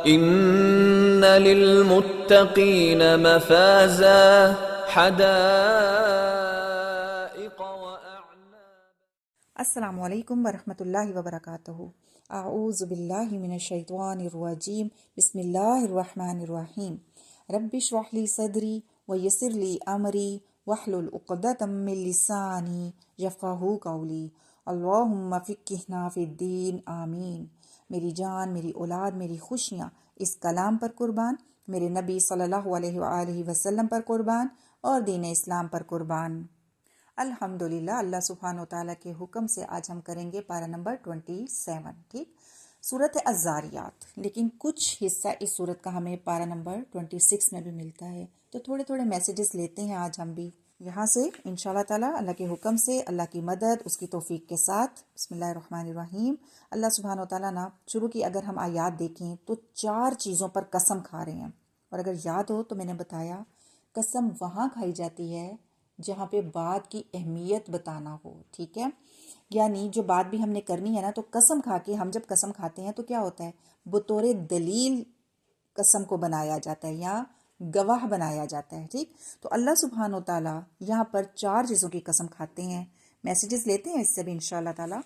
ان للمتقین مفازا حدائق واعناب۔ السلام علیکم ورحمۃ اللہ وبرکاتہ۔ اعوذ باللہ من الشیطان الرجیم، بسم اللہ الرحمن الرحیم۔ رب اشرح لی صدری ویسر لی امری واحلل عقدۃ من لسانی یفقہوا قولی، اللہم فقہنا فی الدین، آمین۔ میری جان، میری اولاد، میری خوشیاں اس کلام پر قربان، میرے نبی صلی اللہ علیہ وآلہ وسلم پر قربان اور دین اسلام پر قربان۔ الحمدللہ، اللہ سبحانہ و تعالیٰ کے حکم سے آج ہم کریں گے پارہ نمبر 27، ٹھیک، سورۃ الذاریات۔ لیکن کچھ حصہ اس سورت کا ہمیں پارہ نمبر 26 میں بھی ملتا ہے، تو تھوڑے تھوڑے میسیجز لیتے ہیں آج ہم بھی یہاں سے انشاءاللہ تعالیٰ، اللہ کے حکم سے، اللہ کی مدد، اس کی توفیق کے ساتھ۔ بسم اللہ الرحمن الرحیم۔ اللہ سبحانہ و تعالیٰ نے شروع کی اگر ہم آیات دیکھیں تو 4 چیزوں پر قسم کھا رہے ہیں، اور اگر یاد ہو تو میں نے بتایا قسم وہاں کھائی جاتی ہے جہاں پہ بات کی اہمیت بتانا ہو، ٹھیک ہے، یعنی جو بات بھی ہم نے کرنی ہے نا، تو قسم کھا کے، ہم جب قسم کھاتے ہیں تو کیا ہوتا ہے، بطور دلیل قسم کو بنایا جاتا ہے یا گواہ بنایا جاتا ہے، ٹھیک۔ تو اللہ سبحانہ و تعالیٰ یہاں پر 4 چیزوں کی قسم کھاتے ہیں، میسیجز لیتے ہیں اس سے بھی انشاءاللہ تعالیٰ۔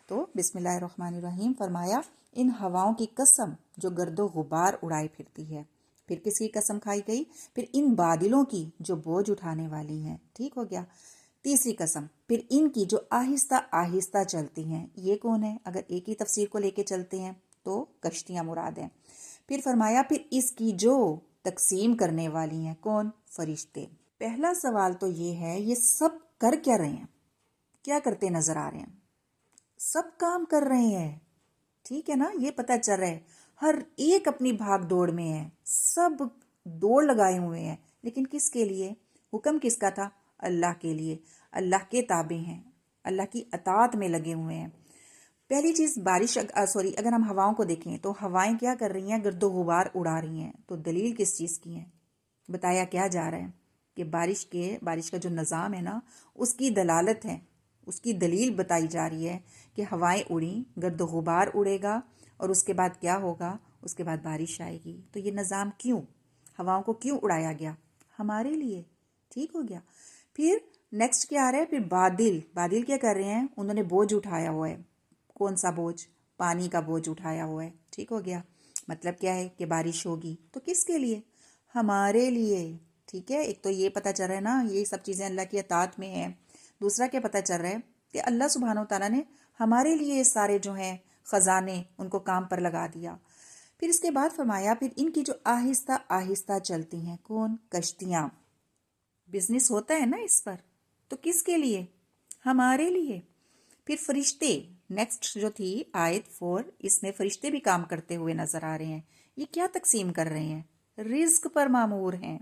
تو بسم اللہ الرحمن الرحیم، فرمایا ان ہواؤں کی قسم جو گرد و غبار اڑائے پھرتی ہے۔ پھر کس کی قسم کھائی گئی؟ پھر ان بادلوں کی جو بوجھ اٹھانے والی ہیں، ٹھیک ہو گیا۔ تیسری قسم پھر ان کی جو آہستہ آہستہ چلتی ہیں، یہ کون ہے؟ اگر ایک ہی تفسیر کو لے کے چلتے ہیں تو کشتیاں مراد ہیں۔ پھر فرمایا پھر اس کی جو تقسیم کرنے والی ہیں، کون؟ فرشتے۔ پہلا سوال تو یہ ہے، یہ سب کر کیا رہے ہیں؟ کیا کرتے نظر آ رہے ہیں؟ سب کام کر رہے ہیں، ٹھیک ہے نا، یہ پتہ چل رہا ہے ہر ایک اپنی بھاگ دوڑ میں ہے، سب دوڑ لگائے ہوئے ہیں، لیکن کس کے لیے؟ حکم کس کا تھا؟ اللہ کے لیے، اللہ کے تابع ہیں، اللہ کی اطاعت میں لگے ہوئے ہیں۔ پہلی چیز بارش، اگر ہم ہواؤں کو دیکھیں تو ہوائیں کیا کر رہی ہیں؟ گرد و غبار اڑا رہی ہیں، تو دلیل کس چیز کی ہے؟ بتایا کیا جا رہا ہے کہ بارش کا جو نظام ہے نا، اس کی دلالت ہے، اس کی دلیل بتائی جا رہی ہے کہ ہوائیں اڑیں، گرد و غبار اڑے گا، اور اس کے بعد کیا ہوگا؟ اس کے بعد بارش آئے گی۔ تو یہ نظام کیوں، ہواؤں کو کیوں اڑایا گیا؟ ہمارے لیے، ٹھیک ہو گیا۔ پھر نیکسٹ کیا آ رہا ہے؟ پھر بادل کیا کر رہے ہیں؟ انہوں نے بوجھ اٹھایا ہوا ہے۔ کون سا بوجھ؟ پانی کا بوجھ اٹھایا ہوا ہے، ٹھیک ہو گیا۔ مطلب کیا ہے کہ بارش ہوگی، تو کس کے لیے؟ ہمارے لیے، ٹھیک ہے۔ ایک تو یہ پتہ چل رہا ہے نا، یہ سب چیزیں اللہ کی اطاعت میں ہیں۔ دوسرا کیا پتہ چل رہا ہے کہ اللہ سبحانہ و تعالیٰ نے ہمارے لیے سارے جو ہیں خزانے، ان کو کام پر لگا دیا۔ پھر اس کے بعد فرمایا پھر ان کی جو آہستہ آہستہ چلتی ہیں، کون؟ کشتیاں۔ بزنس ہوتا ہے نا اس پر، تو کس کے لیے؟ ہمارے لیے۔ پھر فرشتے، نیکسٹ جو تھی آیت 4، اس میں فرشتے بھی کام کرتے ہوئے نظر آ رہے ہیں۔ یہ کیا تقسیم کر رہے ہیں؟ رزق پر مامور ہیں،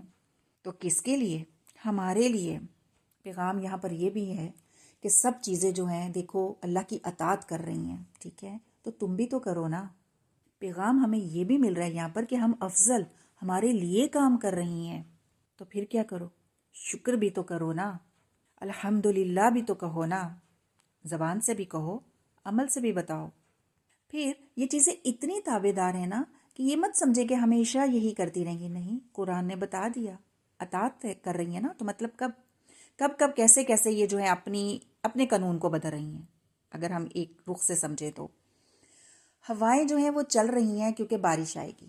تو کس کے لیے؟ ہمارے لیے۔ پیغام یہاں پر یہ بھی ہے کہ سب چیزیں جو ہیں دیکھو اللہ کی اطاعت کر رہی ہیں، ٹھیک ہے، تو تم بھی تو کرو نا۔ پیغام ہمیں یہ بھی مل رہا ہے یہاں پر کہ ہم افضل ہمارے لیے کام کر رہی ہیں، تو پھر کیا کرو؟ شکر بھی تو کرو نا، الحمدللہ بھی تو کہو نا، زبان سے بھی کہو، عمل سے بھی بتاؤ۔ پھر یہ چیزیں اتنی تابع دار ہیں نا کہ یہ مت سمجھے کہ ہمیشہ یہی کرتی رہیں گی، نہیں، قرآن نے بتا دیا اطاعت کر رہی ہیں نا، تو مطلب کب کیسے یہ جو ہے اپنے قانون کو بدل رہی ہیں۔ اگر ہم ایک رخ سے سمجھے تو ہوائیں جو ہیں وہ چل رہی ہیں کیونکہ بارش آئے گی،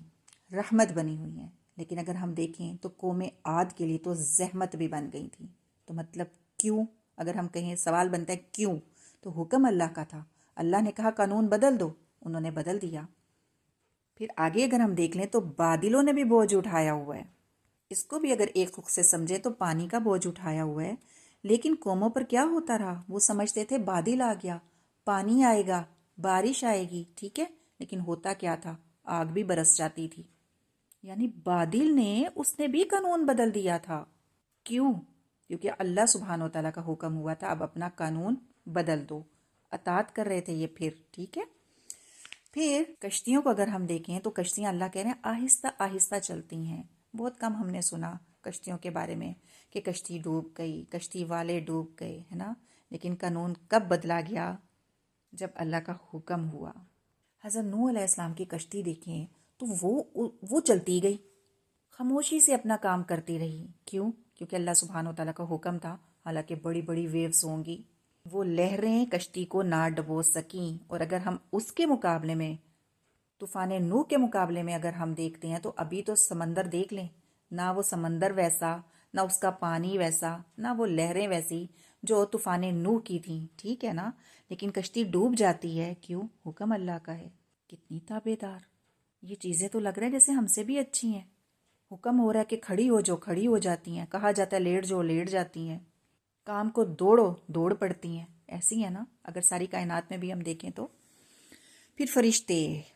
رحمت بنی ہوئی ہیں، لیکن اگر ہم دیکھیں تو قوم عاد کے لیے تو زحمت بھی بن گئی تھی۔ تو مطلب کیوں؟ اگر ہم کہیں سوال بنتا ہے کیوں، تو حکم اللہ کا تھا، اللہ نے کہا قانون بدل دو، انہوں نے بدل دیا۔ پھر آگے اگر ہم دیکھ لیں تو بادلوں نے بھی بوجھ اٹھایا ہوا ہے، اس کو بھی اگر ایک رخ سے سمجھے تو پانی کا بوجھ اٹھایا ہوا ہے، لیکن قوموں پر کیا ہوتا رہا؟ وہ سمجھتے تھے بادل آ گیا، پانی آئے گا، بارش آئے گی، ٹھیک ہے، لیکن ہوتا کیا تھا؟ آگ بھی برس جاتی تھی۔ یعنی بادل نے، اس نے بھی قانون بدل دیا تھا۔ کیوں؟ کیونکہ اللہ سبحانہ و تعالیٰ کا حکم ہوا تھا اب اپنا قانون بدل دو، اطاعت کر رہے تھے یہ، پھر ٹھیک ہے۔ پھر کشتیوں کو اگر ہم دیکھیں تو کشتیاں اللہ کہہ رہے ہیں آہستہ آہستہ چلتی ہیں۔ بہت کم ہم نے سنا کشتیوں کے بارے میں کہ کشتی ڈوب گئی، کشتی والے ڈوب گئے، ہے نا، لیکن قانون کب بدلا گیا؟ جب اللہ کا حکم ہوا۔ حضرت نوح علیہ السلام کی کشتی دیکھیں تو وہ چلتی گئی، خاموشی سے اپنا کام کرتی رہی. کیوں؟ کیونکہ اللہ سبحانہ و تعالیٰ کا حکم تھا. حالانکہ بڑی بڑی ویوز ہوں گی، وہ لہریں کشتی کو نہ ڈبو سکیں. اور اگر ہم اس کے مقابلے میں، طوفان نوح کے مقابلے میں اگر ہم دیکھتے ہیں تو ابھی تو سمندر دیکھ لیں، نہ وہ سمندر ویسا، نہ اس کا پانی ویسا، نہ وہ لہریں ویسی جو طوفان نوح کی تھیں. ٹھیک ہے نا؟ لیکن کشتی ڈوب جاتی ہے. کیوں؟ حکم اللہ کا ہے. کتنی تابع دار. یہ چیزیں تو لگ رہا ہے جیسے ہم سے بھی اچھی ہیں. حکم ہو رہا ہے کہ کھڑی ہو جو، کھڑی ہو جاتی ہیں. کہا جاتا ہے لیٹ جو، لیٹ جاتی ہیں. کام کو دوڑو، دوڑ پڑتی ہیں. ایسی ہیں نا اگر ساری کائنات میں بھی ہم دیکھیں تو. پھر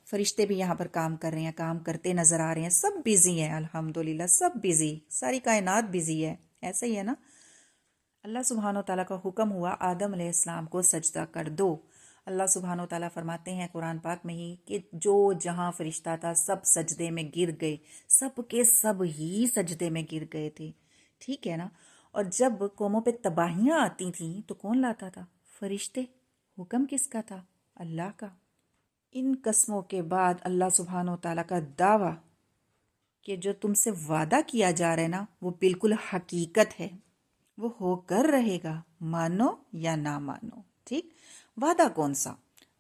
فرشتے بھی یہاں پر کام کر رہے ہیں، کام کرتے نظر آ رہے ہیں. سب بیزی ہیں الحمدللہ، سب بیزی، ساری کائنات بیزی ہے. ایسا ہی ہے نا. اللہ سبحانہ و تعالیٰ کا حکم ہوا آدم علیہ السلام کو سجدہ کر دو. اللہ سبحانہ و تعالیٰ فرماتے ہیں قرآن پاک میں ہی کہ جو جہاں فرشتہ تھا سب سجدے میں گر گئے. سب کے سب ہی سجدے میں گر گئے تھے. ٹھیک ہے نا. اور جب قوموں پہ تباہیاں آتی تھیں تو کون لاتا تھا؟ فرشتے. حکم کس کا تھا؟ اللہ کا. ان قسموں کے بعد اللہ سبحانہ و تعالیٰ کا دعویٰ کہ جو تم سے وعدہ کیا جا رہا ہے نا وہ بالکل حقیقت ہے، وہ ہو کر رہے گا، مانو یا نہ مانو. ٹھیک. وعدہ کون سا؟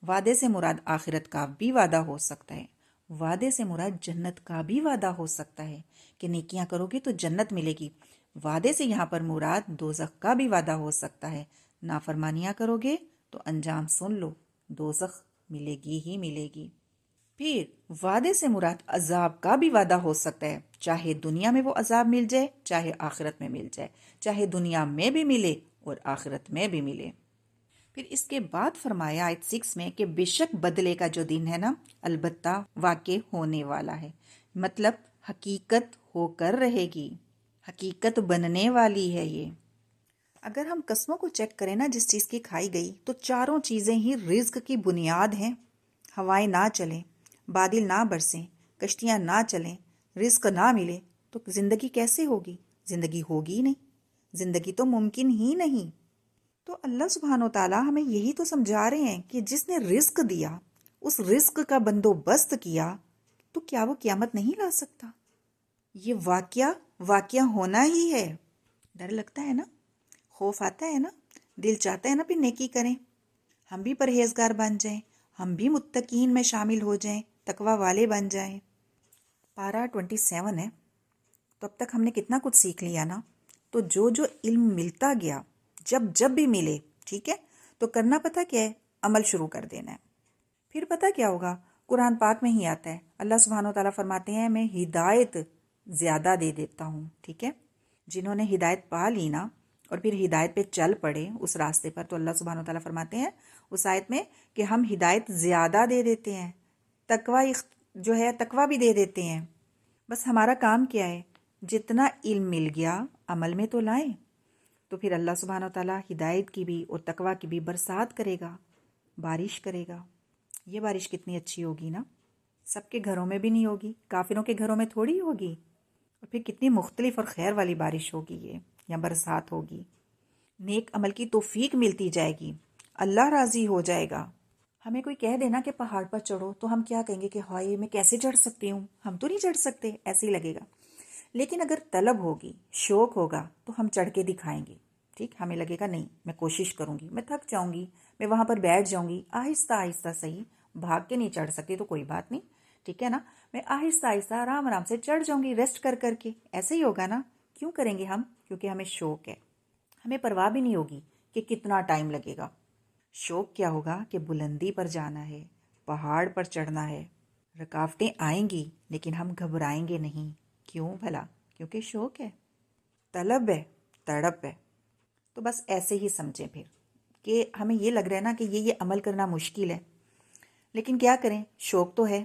وعدے سے مراد آخرت کا بھی وعدہ ہو سکتا ہے، وعدے سے مراد جنت کا بھی وعدہ ہو سکتا ہے کہ نیکیاں کرو گے تو جنت ملے گی. وعدے سے یہاں پر مراد دوزخ کا بھی وعدہ ہو سکتا ہے. نافرمانیاں کرو گے تو انجام سن لو، دوزخ ملے گی ہی ملے گی. پھر وعدے سے مراد عذاب کا بھی وعدہ ہو سکتا ہے، چاہے دنیا میں وہ عذاب مل جائے، چاہے آخرت میں مل جائے، چاہے دنیا میں بھی ملے اور آخرت میں بھی ملے. پھر اس کے بعد فرمایا آیت 6 میں کہ بے شک بدلے کا جو دن ہے نا البتہ واقع ہونے والا ہے. مطلب حقیقت ہو کر رہے گی، حقیقت بننے والی ہے. یہ اگر ہم قسموں کو چیک کریں نا جس چیز کی کھائی گئی تو چاروں چیزیں ہی رزق کی بنیاد ہیں. ہوائیں نہ چلیں، بادل نہ برسیں، کشتیاں نہ چلیں، رزق نہ ملے تو زندگی کیسے ہوگی؟ زندگی ہوگی ہی نہیں، زندگی تو ممکن ہی نہیں. تو اللہ سبحانہ و تعالیٰ ہمیں یہی تو سمجھا رہے ہیں کہ جس نے رزق دیا، اس رزق کا بندوبست کیا، تو کیا وہ قیامت نہیں لا سکتا؟ یہ واقعہ ہونا ہی ہے. ڈر لگتا ہے نا، خوف آتا ہے نا، دل چاہتا ہے نا پھر نیکی کریں، ہم بھی پرہیزگار بن جائیں، ہم بھی متقین میں شامل ہو جائیں، تقوی والے بن جائیں. پارہ 27 ہے. تو اب تک ہم نے کتنا کچھ سیکھ لیا نا. تو جو علم ملتا گیا، جب بھی ملے، ٹھیک ہے، تو کرنا پتہ کیا ہے؟ عمل شروع کر دینا ہے. پھر پتہ کیا ہوگا؟ قرآن پاک میں ہی آتا ہے، اللہ سبحانہ و تعالیٰ فرماتے ہیں میں ہدایت زیادہ دے دیتا ہوں. ٹھیک ہے. جنہوں نے ہدایت پا لی نا اور پھر ہدایت پہ چل پڑے اس راستے پر، تو اللہ سبحانہ و تعالیٰ فرماتے ہیں اس آیت میں کہ ہم ہدایت زیادہ دے دیتے ہیں، تقوی جو ہے تقوی بھی دے دیتے ہیں. بس ہمارا کام کیا ہے؟ جتنا علم مل گیا عمل میں تو لائیں. تو پھر اللہ سبحانہ و تعالیٰ ہدایت کی بھی اور تقوی کی بھی برسات کرے گا، بارش کرے گا. یہ بارش کتنی اچھی ہوگی نا. سب کے گھروں میں بھی نہیں ہوگی، کافروں کے گھروں میں تھوڑی ہوگی. اور پھر کتنی مختلف اور خیر والی بارش ہوگی یہ، یا برسات ہوگی. نیک عمل کی توفیق ملتی جائے گی، اللہ راضی ہو جائے گا. ہمیں کوئی کہہ دینا کہ پہاڑ پر چڑھو تو ہم کیا کہیں گے کہ ہائے میں کیسے چڑھ سکتی ہوں، ہم تو نہیں چڑھ سکتے، ایسے ہی لگے گا. لیکن اگر طلب ہوگی، شوق ہوگا تو ہم چڑھ کے دکھائیں گے. ٹھیک، ہمیں لگے گا نہیں میں کوشش کروں گی، میں تھک جاؤں گی، میں وہاں پر بیٹھ جاؤں گی، آہستہ آہستہ صحیح، بھاگ کے نہیں چڑھ سکتی تو کوئی بات نہیں، ٹھیک ہے نا، میں آہستہ آہستہ آرام آرام سے چڑھ جاؤں گی ریسٹ کر کر کے. ایسے ہی ہوگا نا. کیوں کریں گے ہم؟ کیونکہ ہمیں شوق ہے، ہمیں پرواہ بھی نہیں ہوگی کہ کتنا ٹائم لگے گا. شوق کیا ہوگا کہ بلندی پر جانا ہے، پہاڑ پر چڑھنا ہے. رکاوٹیں آئیں گی لیکن ہم گھبرائیں گے نہیں. کیوں بھلا؟ کیونکہ شوق ہے، طلب ہے، تڑپ ہے. تو بس ایسے ہی سمجھیں پھر کہ ہمیں یہ لگ رہا ہے نا کہ یہ عمل کرنا مشکل ہے، لیکن کیا کریں، شوق تو ہے،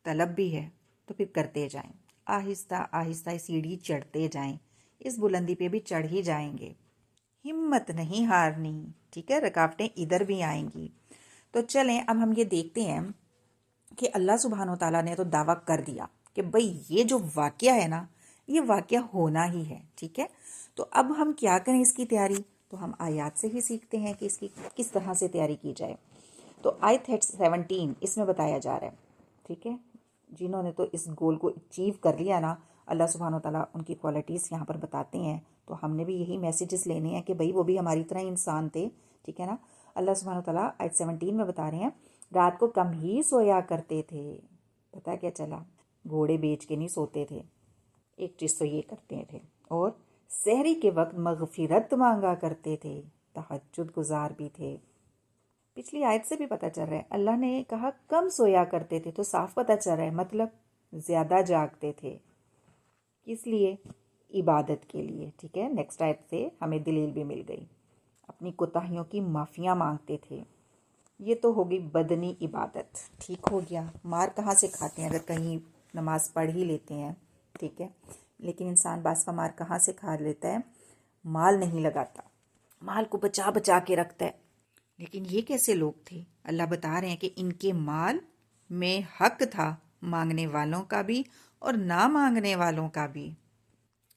طلب بھی ہے، تو پھر کرتے جائیں، آہستہ آہستہ سیڑھی چڑھتے جائیں، اس بلندی پہ بھی چڑھ ہی جائیں گے. ہمت نہیں ہارنی. ٹھیک ہے، رکاوٹیں ادھر بھی آئیں گی. تو چلیں اب ہم یہ دیکھتے ہیں کہ اللہ سبحانہ و تعالیٰ نے تو دعویٰ کر دیا کہ بھئی یہ جو واقعہ ہے نا یہ واقعہ ہونا ہی ہے. ٹھیک ہے، تو اب ہم کیا کریں اس کی تیاری؟ تو ہم آیات سے ہی سیکھتے ہیں کہ اس کی کس طرح سے تیاری کی جائے. تو آیت 17 اس میں بتایا جا رہا ہے. ٹھیک ہے، جنہوں نے تو اس گول کو اچیو کر لیا نا، اللہ سبحانہ و تعالیٰ ان کی کوالٹیز یہاں پر بتاتے ہیں. تو ہم نے بھی یہی میسیجز لینے ہیں کہ بھئی وہ بھی ہماری طرح انسان تھے، ٹھیک ہے نا. اللہ سبحانہ و تعالیٰ آیت 17 میں بتا رہے ہیں رات کو کم ہی سویا کرتے تھے. پتہ کیا چلا؟ گھوڑے بیچ کے نہیں سوتے تھے، ایک چیز تو یہ کرتے تھے، اور سحری کے وقت مغفرت مانگا کرتے تھے، تہجد گزار بھی تھے. پچھلی آیت سے بھی پتہ چل رہا ہے اللہ نے کہا کم سویا کرتے تھے، تو صاف پتہ چل رہا ہے مطلب زیادہ جاگتے تھے. کس لیے؟ عبادت کے لیے. ٹھیک ہے، نیکسٹ آیت سے ہمیں دلیل بھی مل گئی. اپنی کوتاہیوں کی معافیاں مانگتے تھے. یہ تو ہوگی بدنی عبادت. ٹھیک ہو گیا. مار کہاں سے کھاتے ہیں؟ اگر کہیں نماز پڑھ ہی لیتے ہیں، ٹھیک ہے، لیکن انسان باس کا مار کہاں سے کھا لیتا ہے؟ مال نہیں لگاتا، مال کو بچا بچا کے رکھتا ہے. لیکن یہ کیسے لوگ تھے؟ اللہ بتا رہے ہیں کہ ان کے مال میں حق تھا، مانگنے والوں کا بھی اور نہ مانگنے والوں کا بھی.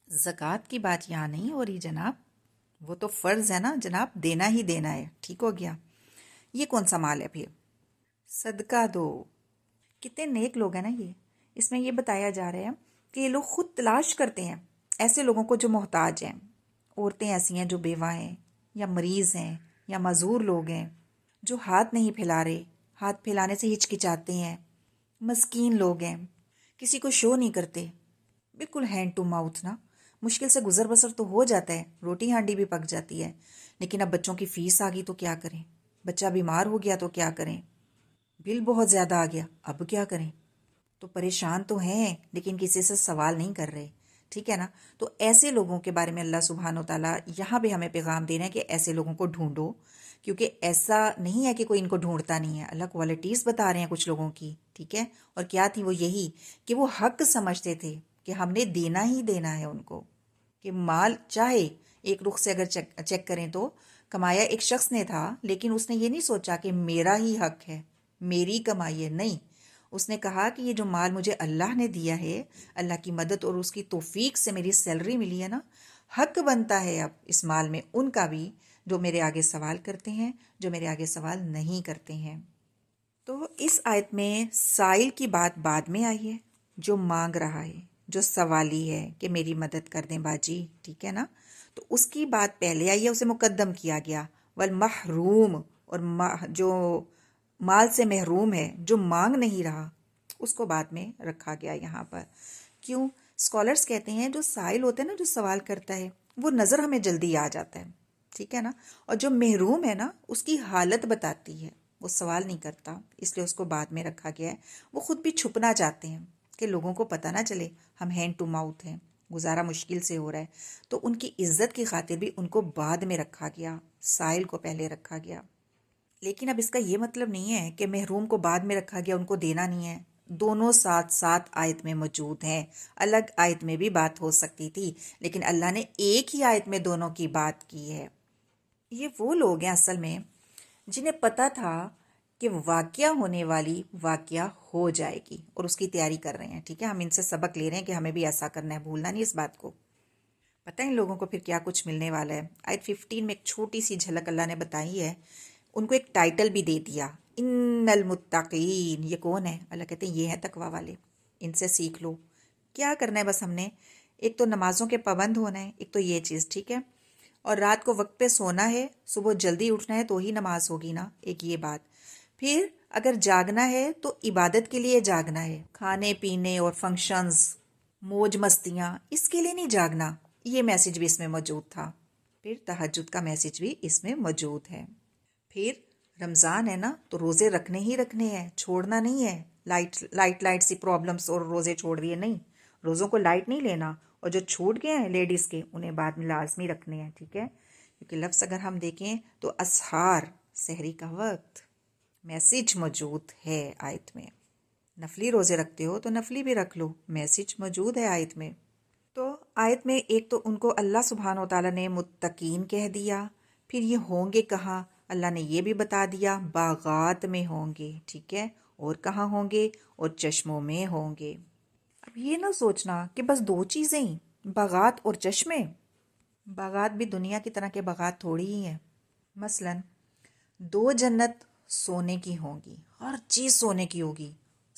زکوٰۃ کی بات یہاں نہیں ہو رہی جناب، وہ تو فرض ہے نا جناب، دینا ہی دینا ہے. ٹھیک ہو گیا. یہ کون سا مال ہے پھر؟ صدقہ دو. کتنے نیک لوگ ہیں نا یہ. اس میں یہ بتایا جا رہا ہے کہ یہ لوگ خود تلاش کرتے ہیں ایسے لوگوں کو جو محتاج ہیں. عورتیں ایسی ہیں جو بیوہ ہیں یا مریض ہیں یا معذور لوگ ہیں جو ہاتھ نہیں پھیلا رہے، ہاتھ پھیلانے سے ہچکچاتے ہیں، مسکین لوگ ہیں، کسی کو شو نہیں کرتے، بالکل ہینڈ ٹو ماؤتھ نا. مشکل سے گزر بسر تو ہو جاتا ہے، روٹی ہانڈی بھی پک جاتی ہے، لیکن اب بچوں کی فیس آ گئی تو کیا کریں؟ بچہ بیمار ہو گیا تو کیا کریں؟ بل بہت زیادہ آ گیا، اب کیا کریں؟ تو پریشان تو ہیں لیکن کسی سے سوال نہیں کر رہے. ٹھیک ہے نا. تو ایسے لوگوں کے بارے میں اللہ سبحانہ و تعالیٰ یہاں بھی ہمیں پیغام دینا ہے کہ ایسے لوگوں کو ڈھونڈو، کیونکہ ایسا نہیں ہے کہ کوئی ان کو ڈھونڈتا نہیں ہے. اللہ کوالٹیز بتا رہے ہیں کچھ لوگوں کی. ٹھیک ہے. اور کیا تھی وہ؟ یہی کہ وہ حق سمجھتے تھے کہ ہم نے دینا ہی دینا ہے ان کو. کہ مال چاہے ایک رخ سے اگر چیک کریں تو کمایا ایک شخص نے تھا، لیکن اس نے یہ نہیں سوچا کہ میرا ہی حق ہے، میری کمائی ہے. نہیں، اس نے کہا کہ یہ جو مال مجھے اللہ نے دیا ہے، اللہ کی مدد اور اس کی توفیق سے میری سیلری ملی ہے نا، حق بنتا ہے اب اس مال میں ان کا بھی جو میرے آگے سوال کرتے ہیں، جو میرے آگے سوال نہیں کرتے ہیں. تو اس آیت میں سائل کی بات بعد میں آئی ہے، جو مانگ رہا ہے، جو سوالی ہے کہ میری مدد کر دیں باجی. ٹھیک ہے نا. تو اس کی بات پہلے آئی ہے، اسے مقدم کیا گیا. والمحروم، اور جو مال سے محروم ہے، جو مانگ نہیں رہا، اس کو بعد میں رکھا گیا یہاں پر. کیوں؟ اسکالرس کہتے ہیں جو سائل ہوتا ہے نا، جو سوال کرتا ہے، وہ نظر ہمیں جلدی آ جاتا ہے. ٹھیک ہے نا. اور جو محروم ہے نا، اس کی حالت بتاتی ہے، وہ سوال نہیں کرتا، اس لیے اس کو بعد میں رکھا گیا ہے. وہ خود بھی چھپنا چاہتے ہیں کہ لوگوں کو پتہ نہ چلے ہم ہینڈ ٹو ماؤتھ ہیں، گزارا مشکل سے ہو رہا ہے. تو ان کی عزت کی خاطر بھی ان کو بعد میں رکھا گیا، سائل کو پہلے رکھا گیا. لیکن اب اس کا یہ مطلب نہیں ہے کہ محروم کو بعد میں رکھا گیا، ان کو دینا نہیں ہے. دونوں ساتھ ساتھ آیت میں موجود ہیں. الگ آیت میں بھی بات ہو سکتی تھی، لیکن اللہ نے ایک ہی آیت میں دونوں کی بات کی ہے. یہ وہ لوگ ہیں اصل میں جنہیں پتہ تھا کہ واقعہ ہونے والی واقعہ ہو جائے گی اور اس کی تیاری کر رہے ہیں. ٹھیک ہے. ہم ان سے سبق لے رہے ہیں کہ ہمیں بھی ایسا کرنا ہے، بھولنا نہیں اس بات کو. پتہ ہے ان لوگوں کو پھر کیا کچھ ملنے والا ہے. آیت 15 میں ایک چھوٹی سی جھلک اللہ نے بتائی ہے. ان کو ایک ٹائٹل بھی دے دیا، ان المتقین. یہ کون ہے؟ اللہ کہتے ہیں یہ ہیں تقوی والے، ان سے سیکھ لو. کیا کرنا ہے بس ہم نے؟ ایک تو نمازوں کے پابند ہونا ہے، ایک تو یہ چیز. ٹھیک ہے. اور رات کو وقت پہ سونا ہے، صبح جلدی اٹھنا ہے تو ہی نماز ہوگی نا، ایک یہ بات. پھر اگر جاگنا ہے تو عبادت کے لیے جاگنا ہے، کھانے پینے اور فنکشنز، موج مستیاں، اس کے لیے نہیں جاگنا. یہ میسج بھی اس میں موجود تھا. پھر تہجد کا میسج بھی اس میں موجود ہے. پھر رمضان ہے نا، تو روزے رکھنے ہی رکھنے ہیں، چھوڑنا نہیں ہے. لائٹ سی پرابلمز اور روزے چھوڑ دیے نہیں. روزوں کو لائٹ نہیں لینا، اور جو چھوٹ گئے ہیں لیڈیز کے، انہیں بعد میں لازمی رکھنے ہیں. ٹھیک ہے. کیونکہ لفظ اگر ہم دیکھیں تو اسحار، سحری کا وقت، میسج موجود ہے آیت میں. نفلی روزے رکھتے ہو تو نفلی بھی رکھ لو، میسج موجود ہے آیت میں. تو آیت میں ایک تو ان کو اللہ سبحانہ و تعالیٰ نے متقین کہہ دیا. پھر یہ ہوں گے کہاں؟ اللہ نے یہ بھی بتا دیا، باغات میں ہوں گے. ٹھیک ہے. اور کہاں ہوں گے؟ اور چشموں میں ہوں گے. اب یہ نہ سوچنا کہ بس دو چیزیں ہی، باغات اور چشمے. باغات بھی دنیا کی طرح کے باغات تھوڑی ہی ہیں. مثلا 2 جنت سونے کی ہوں گی، ہر چیز سونے کی ہوگی،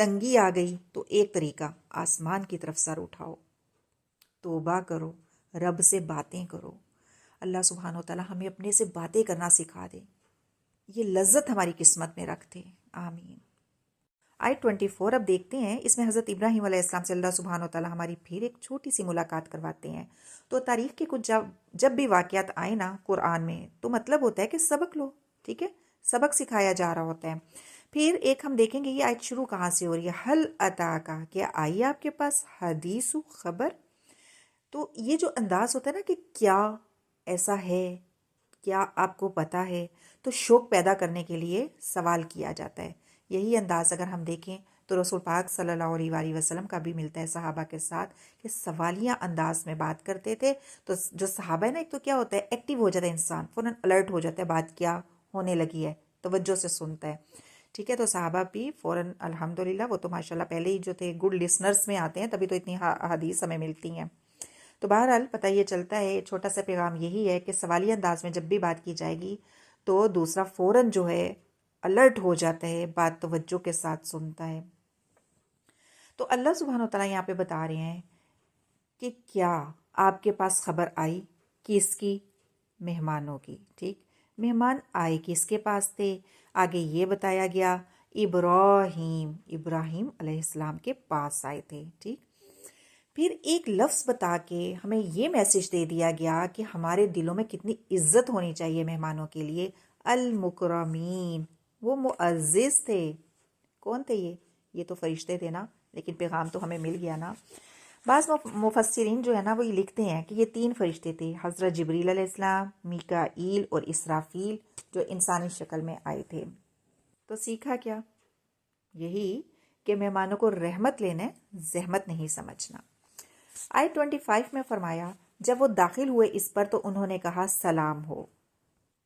تنگی آ گئی تو ایک طریقہ آسمان کی طرف سر اٹھاؤ، توبہ کرو، رب سے باتیں کرو. اللہ سبحانہ و تعالی ہمیں اپنے سے باتیں کرنا سکھا دے، یہ لذت ہماری قسمت میں رکھ دے. آمین. آیت 24 اب دیکھتے ہیں. اس میں حضرت ابراہیم علیہ السلام سے اللہ سبحانہ و تعالی ہماری پھر ایک چھوٹی سی ملاقات کرواتے ہیں. تو تاریخ کے کچھ جب بھی واقعات آئے نا قرآن میں تو مطلب ہوتا ہے کہ سبق لو، ٹھیک ہے، سبق سکھایا جا رہا ہوتا ہے. پھر ایک ہم دیکھیں گے یہ آیت شروع کہاں سے ہو رہی ہے. حل اتاکا، کیا آئی آپ کے پاس حدیث خبر. تو یہ جو انداز ہوتا ہے نا کہ کیا ایسا ہے، کیا آپ کو پتا ہے، تو شوق پیدا کرنے کے لیے سوال کیا جاتا ہے. یہی انداز اگر ہم دیکھیں تو رسول پاک صلی اللہ علیہ وآلہ وسلم کا بھی ملتا ہے صحابہ کے ساتھ کہ سوالیہ انداز میں بات کرتے تھے. تو جو صحابہ ہے نا، ایک تو کیا ہوتا ہے، ایکٹیو ہو جاتا ہے انسان، فوراً الرٹ ہو جاتا ہے، بات کیا ہونے لگی ہے، توجہ سے سنتا ہے. ٹھیک ہے، تو صحابہ بھی فوراً الحمدللہ وہ تو ماشاءاللہ پہلے ہی جو تھے گڈ لسنرز میں آتے ہیں، تبھی تو اتنی حدیث ہمیں ملتی ہیں. تو بہرحال پتہ یہ چلتا ہے، چھوٹا سا پیغام یہی ہے کہ سوالیہ انداز میں جب بھی بات کی جائے گی تو دوسرا فوراً جو ہے الرٹ ہو جاتا ہے، بات توجہ کے ساتھ سنتا ہے. تو اللہ سبحانہ و تعالیٰ یہاں پہ بتا رہے ہیں کہ کیا آپ کے پاس خبر آئی، کس کی؟ مہمانوں کی. ٹھیک، مہمان آئے کس کے پاس تھے؟ آگے یہ بتایا گیا ابراہیم علیہ السلام کے پاس آئے تھے. ٹھیک، پھر ایک لفظ بتا کے ہمیں یہ میسج دے دیا گیا کہ ہمارے دلوں میں کتنی عزت ہونی چاہیے مہمانوں کے لیے. المکرمین، وہ معزز تھے. کون تھے یہ تو فرشتے تھے نا، لیکن پیغام تو ہمیں مل گیا نا. بعض مفسرین جو ہے نا وہ یہ لکھتے ہیں کہ یہ 3 فرشتے تھے، حضرت جبریل علیہ السلام، میکائیل اور اسرافیل، جو انسانی شکل میں آئے تھے. تو سیکھا کیا؟ یہی کہ مہمانوں کو رحمت لینا زحمت نہیں سمجھنا. آیت 25 میں فرمایا جب وہ داخل ہوئے اس پر تو انہوں نے کہا سلام ہو.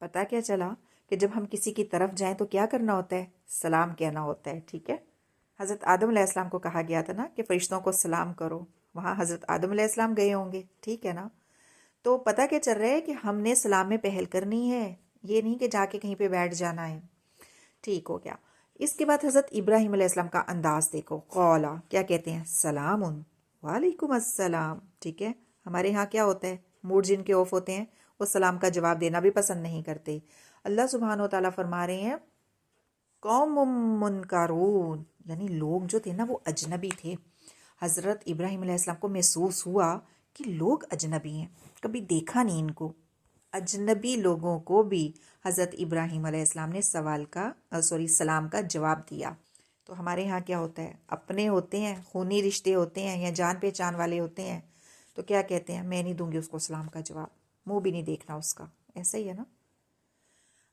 پتہ کیا چلا کہ جب ہم کسی کی طرف جائیں تو کیا کرنا ہوتا ہے؟ سلام کہنا ہوتا ہے. ٹھیک ہے، حضرت آدم علیہ السلام کو کہا گیا تھا نا کہ فرشتوں کو سلام کرو، وہاں حضرت آدم علیہ السلام گئے ہوں گے. ٹھیک ہے نا، تو پتہ کیا چل رہا ہے کہ ہم نے سلام میں پہل کرنی ہے، یہ نہیں کہ جا کے کہیں پہ بیٹھ جانا ہے. ٹھیک ہو گیا. اس کے بعد حضرت ابراہیم علیہ السلام کا انداز دیکھو. قولا، کیا کہتے ہیں؟ سلام، وعلیکم السلام. ٹھیک ہے، ہمارے ہاں کیا ہوتا ہے، موڈ جن کے آف ہوتے ہیں وہ سلام کا جواب دینا بھی پسند نہیں کرتے. اللہ سبحانہ و تعالیٰ فرما رہے ہیں قوم منکرون، یعنی لوگ جو تھے نا وہ اجنبی تھے. حضرت ابراہیم علیہ السلام کو محسوس ہوا کہ لوگ اجنبی ہیں، کبھی دیکھا نہیں ان کو. اجنبی لوگوں کو بھی حضرت ابراہیم علیہ السلام نے سلام کا جواب دیا. تو ہمارے ہاں کیا ہوتا ہے، اپنے ہوتے ہیں، خونی رشتے ہوتے ہیں یا جان پہچان والے ہوتے ہیں تو کیا کہتے ہیں، میں نہیں دوں گی اس کو سلام کا جواب، منہ بھی نہیں دیکھنا اس کا. ایسا ہی ہے نا.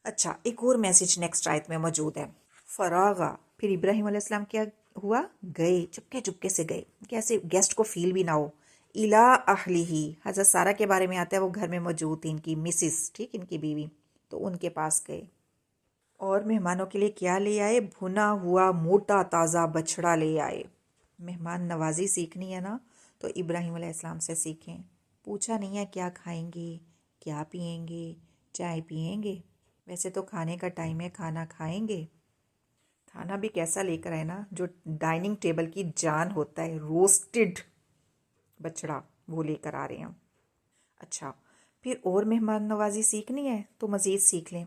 اچھا، ایک اور میسج نیکسٹ آیت میں موجود ہے. فراغا، پھر ابراہیم علیہ السلام کیا ہوا؟ گئے، چپکے چپکے سے گئے، کیسے گیسٹ کو فیل بھی نہ ہو. الا اہلہ، حضرت سارہ کے بارے میں آتا ہے وہ گھر میں موجود تھی، ان کی مسز، ٹھیک، ان کی بیوی، تو ان کے پاس گئے اور مہمانوں کے لیے کیا لے آئے؟ بھنا ہوا موٹا تازہ بچھڑا لے آئے. مہمان نوازی سیکھنی ہے نا تو ابراہیم علیہ السلام سے سیکھیں. پوچھا نہیں ہے کیا کھائیں گے، کیا پئیں گے، چائے پئیں گے. ویسے تو کھانے کا ٹائم ہے، کھانا کھائیں گے. کھانا بھی کیسا لے کر آئے نا جو ڈائننگ ٹیبل کی جان ہوتا ہے، روسٹڈ بچڑا وہ لے کر آ رہے ہیں. اچھا، پھر اور مہمان نوازی سیکھنی ہے تو مزید سیکھ لیں.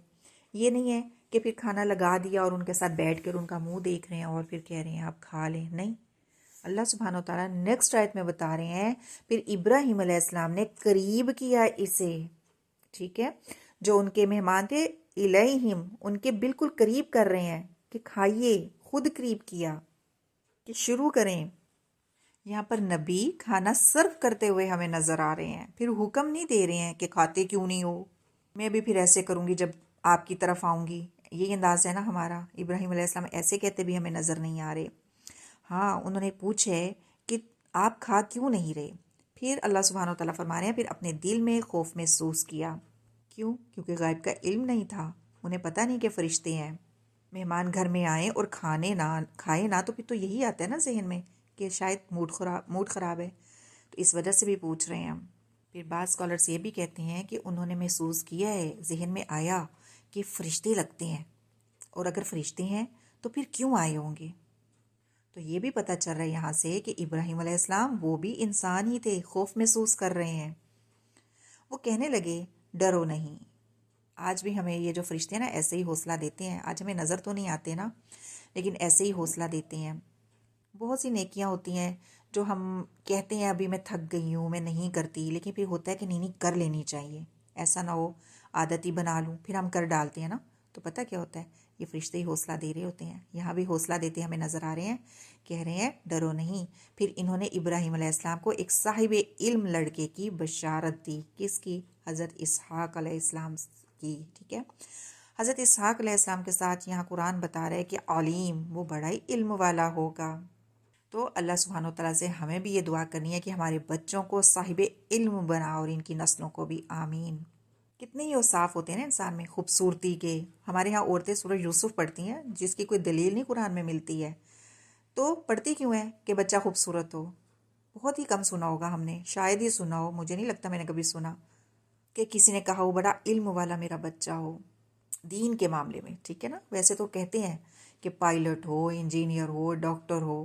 یہ نہیں ہے کہ پھر کھانا لگا دیا اور ان کے ساتھ بیٹھ کر ان کا منہ دیکھ رہے ہیں اور پھر کہہ رہے ہیں آپ کھا لیں. نہیں، اللہ سبحانہ و تعالیٰ نیکسٹ آیت میں بتا رہے ہیں پھر ابراہیم علیہ السلام نے قریب کیا اسے. ٹھیک ہے، جو ان کے مہمان تھے الیہم، ان کے بالکل قریب کر رہے ہیں کہ کھائیے، خود قریب کیا کہ شروع کریں. یہاں پر نبی کھانا سرو کرتے ہوئے ہمیں نظر آ رہے ہیں، پھر حکم نہیں دے رہے ہیں کہ کھاتے کیوں نہیں ہو، میں بھی پھر ایسے کروں گی جب آپ کی طرف آؤں گی. یہی انداز ہے نا ہمارا. ابراہیم علیہ السلام ایسے کہتے بھی ہمیں نظر نہیں آ رہے. ہاں، انہوں نے پوچھے کہ آپ کھا کیوں نہیں رہے. پھر اللہ سبحانہ و تعالیٰ فرما رہے ہیں پھر اپنے دل میں خوف محسوس کیا. کیوں؟ کیونکہ غیب کا علم نہیں تھا، انہیں پتہ نہیں کہ فرشتے ہیں. مہمان گھر میں آئیں اور کھائے نہ تو پھر تو یہی آتا ہے نا ذہن میں کہ شاید موڈ خراب ہے، تو اس وجہ سے بھی پوچھ رہے ہیں ہم. پھر بعض اسکالرس یہ بھی کہتے ہیں کہ انہوں نے محسوس کیا ہے، ذہن میں آیا کہ فرشتے لگتے ہیں، اور اگر فرشتے ہیں تو پھر کیوں آئے ہوں گے. تو یہ بھی پتہ چل رہا ہے یہاں سے کہ ابراہیم علیہ السلام وہ بھی انسان ہی تھے، خوف محسوس کر رہے ہیں۔ وہ کہنے لگے ڈرو نہیں۔ آج بھی ہمیں یہ جو فرشتے ہیں نا ایسے ہی حوصلہ دیتے ہیں، آج ہمیں نظر تو نہیں آتے نا، لیکن ایسے ہی حوصلہ دیتے ہیں۔ بہت سی نیکیاں ہوتی ہیں جو ہم کہتے ہیں ابھی میں تھک گئی ہوں، میں نہیں کرتی، لیکن پھر ہوتا ہے کہ نہیں کر لینی چاہیے، ایسا نہ ہو عادت ہی بنا لوں، پھر ہم کر ڈالتے ہیں نا، تو پتہ کیا ہوتا ہے، یہ فرشتے ہی حوصلہ دے رہے ہوتے ہیں۔ یہاں بھی حوصلہ دیتے ہمیں نظر آ رہے ہیں، کہہ رہے ہیں ڈرو نہیں۔ پھر انہوں نے ابراہیم علیہ السلام کو ایک صاحب علم لڑکے کی بشارت دی۔ کس کی؟ حضرت اسحاق علیہ السلام کی، ٹھیک ہے۔ حضرت اسحاق علیہ السلام کے ساتھ یہاں قرآن بتا رہا ہے کہ علیم، وہ بڑا ہی علم والا ہوگا۔ تو اللہ سبحانہ وتعالیٰ سے ہمیں بھی یہ دعا کرنی ہے کہ ہمارے بچوں کو صاحب علم بنا اور ان کی نسلوں کو بھی، آمین۔ کتنے ہی اوصاف ہوتے ہیں نا انسان میں خوبصورتی کے۔ ہمارے ہاں عورتیں سورہ یوسف پڑھتی ہیں جس کی کوئی دلیل نہیں قرآن میں ملتی ہے، تو پڑھتی کیوں ہے کہ بچہ خوبصورت ہو؟ بہت ہی کم سنا ہوگا ہم نے، شاید ہی سنا ہو، مجھے نہیں لگتا میں نے کبھی سنا کہ کسی نے کہا ہو بڑا علم والا میرا بچہ ہو دین کے معاملے میں، ٹھیک ہے نا۔ ویسے تو کہتے ہیں کہ پائلٹ ہو، انجینئر ہو، ڈاکٹر ہو،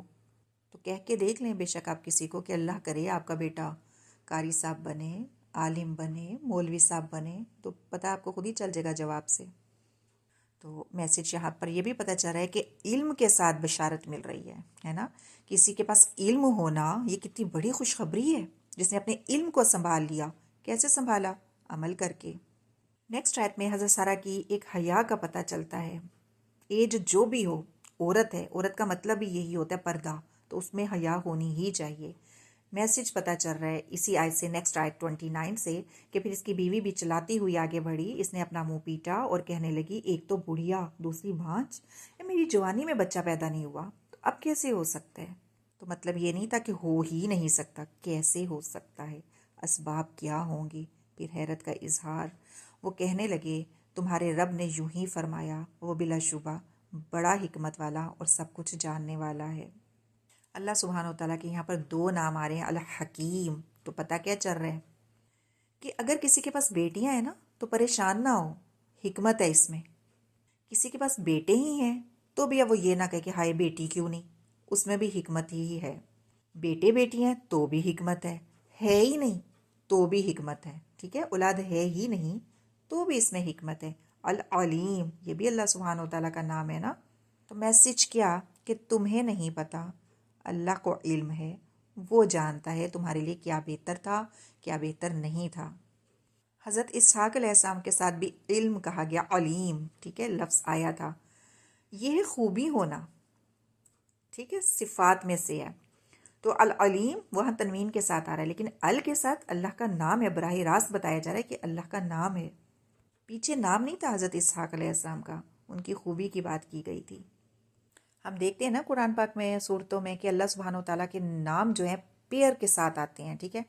تو کہہ کے دیکھ لیں بے شک آپ کسی کو کہ اللہ کرے آپ کا بیٹا قاری صاحب بنے، عالم بنے، مولوی صاحب بنے، تو پتہ آپ کو خود ہی چل جائے گا جواب سے۔ تو میسج یہاں پر یہ بھی پتہ چل رہا ہے کہ علم کے ساتھ بشارت مل رہی ہے نا۔ کسی کے پاس علم ہونا یہ کتنی بڑی خوشخبری ہے، جس نے اپنے علم کو سنبھال لیا۔ کیسے سنبھالا؟ عمل کر کے۔ نیکسٹ آیت میں حضرت سارہ کی ایک حیا کا پتہ چلتا ہے۔ ایج جو بھی ہو، عورت ہے، عورت کا مطلب ہی یہی ہوتا ہے پردہ، تو اس میں حیا ہونی ہی چاہیے۔ میسج پتہ چل رہا ہے اسی آیت سے، نیکسٹ آیت 29 سے، کہ پھر اس کی بیوی بھی چلاتی ہوئی آگے بڑھی، اس نے اپنا منہ پیٹا اور کہنے لگی ایک تو بڑھیا، دوسری بھانج، میری جوانی میں بچہ پیدا نہیں ہوا، تو اب کیسے ہو سکتا ہے؟ تو مطلب یہ نہیں تھا کہ ہو ہی نہیں سکتا، کیسے ہو سکتا ہے، اسباب کیا ہوں گی؟ پھر حیرت کا اظہار۔ وہ کہنے لگے تمہارے رب نے یوں ہی فرمایا، وہ بلا شبہ بڑا حکمت والا اور سب کچھ جاننے والا ہے۔ اللہ سبحانہ وتعالیٰ کے یہاں پر دو نام آ رہے ہیں، الحکیم، تو پتہ کیا چل رہا ہے کہ اگر کسی کے پاس بیٹیاں ہیں نا تو پریشان نہ ہو، حکمت ہے اس میں۔ کسی کے پاس بیٹے ہی ہیں تو بھی اب وہ یہ نہ کہے کہ ہائے بیٹی کیوں نہیں، اس میں بھی حکمت ہی ہے۔ بیٹے بیٹی ہیں تو بھی حکمت ہے ہی نہیں تو بھی حکمت ہے، ٹھیک ہے، اولاد ہے ہی نہیں تو بھی اس میں حکمت ہے۔ العلیم، یہ بھی اللہ سبحانہ وتعالیٰ کا نام ہے نا۔ تو میسج کیا کہ تمہیں نہیں پتا، اللہ کو علم ہے، وہ جانتا ہے تمہارے لیے کیا بہتر تھا، کیا بہتر نہیں تھا۔ حضرت اسحاق علیہ السلام کے ساتھ بھی علم کہا گیا، علیم، ٹھیک ہے، لفظ آیا تھا۔ یہ خوبی ہونا، ٹھیک ہے، صفات میں سے ہے۔ تو العلیم وہاں تنوین کے ساتھ آ رہا ہے، لیکن ال کے ساتھ اللہ کا نام ہے، براہ راست بتایا جا رہا ہے کہ اللہ کا نام ہے۔ پیچھے نام نہیں تھا حضرت اسحاق علیہ السلام کا، ان کی خوبی کی بات کی گئی تھی۔ ہم دیکھتے ہیں نا قرآن پاک میں صورتوں میں کہ اللہ سبحانہ وتعالیٰ کے نام جو ہیں پیئر کے ساتھ آتے ہیں، ٹھیک ہے۔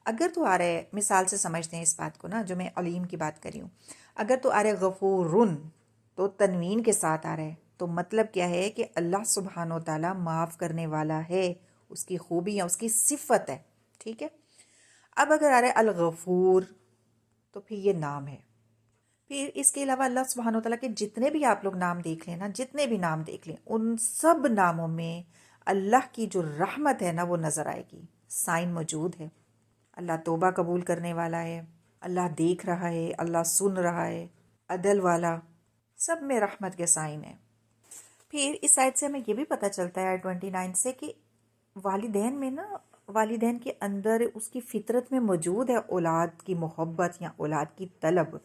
اگر تو آ رہے مثال سے سمجھتے ہیں اس بات کو نا، جو میں علیم کی بات کری ہوں، اگر تو آ رہے غفورن تو تنوین کے ساتھ آ رہا ہے، تو مطلب کیا ہے کہ اللہ سبحانہ وتعالیٰ معاف کرنے والا ہے، اس کی خوبی یا اس کی صفت ہے، ٹھیک ہے۔ اب اگر آ رہا ہے الغفور تو پھر یہ نام ہے۔ پھر اس کے علاوہ اللہ سبحانہ وتعالیٰ کے جتنے بھی آپ لوگ نام دیکھ لیں نا، جتنے بھی نام دیکھ لیں، ان سب ناموں میں اللہ کی جو رحمت ہے نا وہ نظر آئے گی، سائن موجود ہے۔ اللہ توبہ قبول کرنے والا ہے، اللہ دیکھ رہا ہے، اللہ سن رہا ہے، عدل والا، سب میں رحمت کے سائن ہے۔ پھر اس آیت سے ہمیں یہ بھی پتہ چلتا ہے 29 سے کہ والدین میں نا، والدین کے اندر اس کی فطرت میں موجود ہے اولاد کی محبت یا اولاد کی طلب۔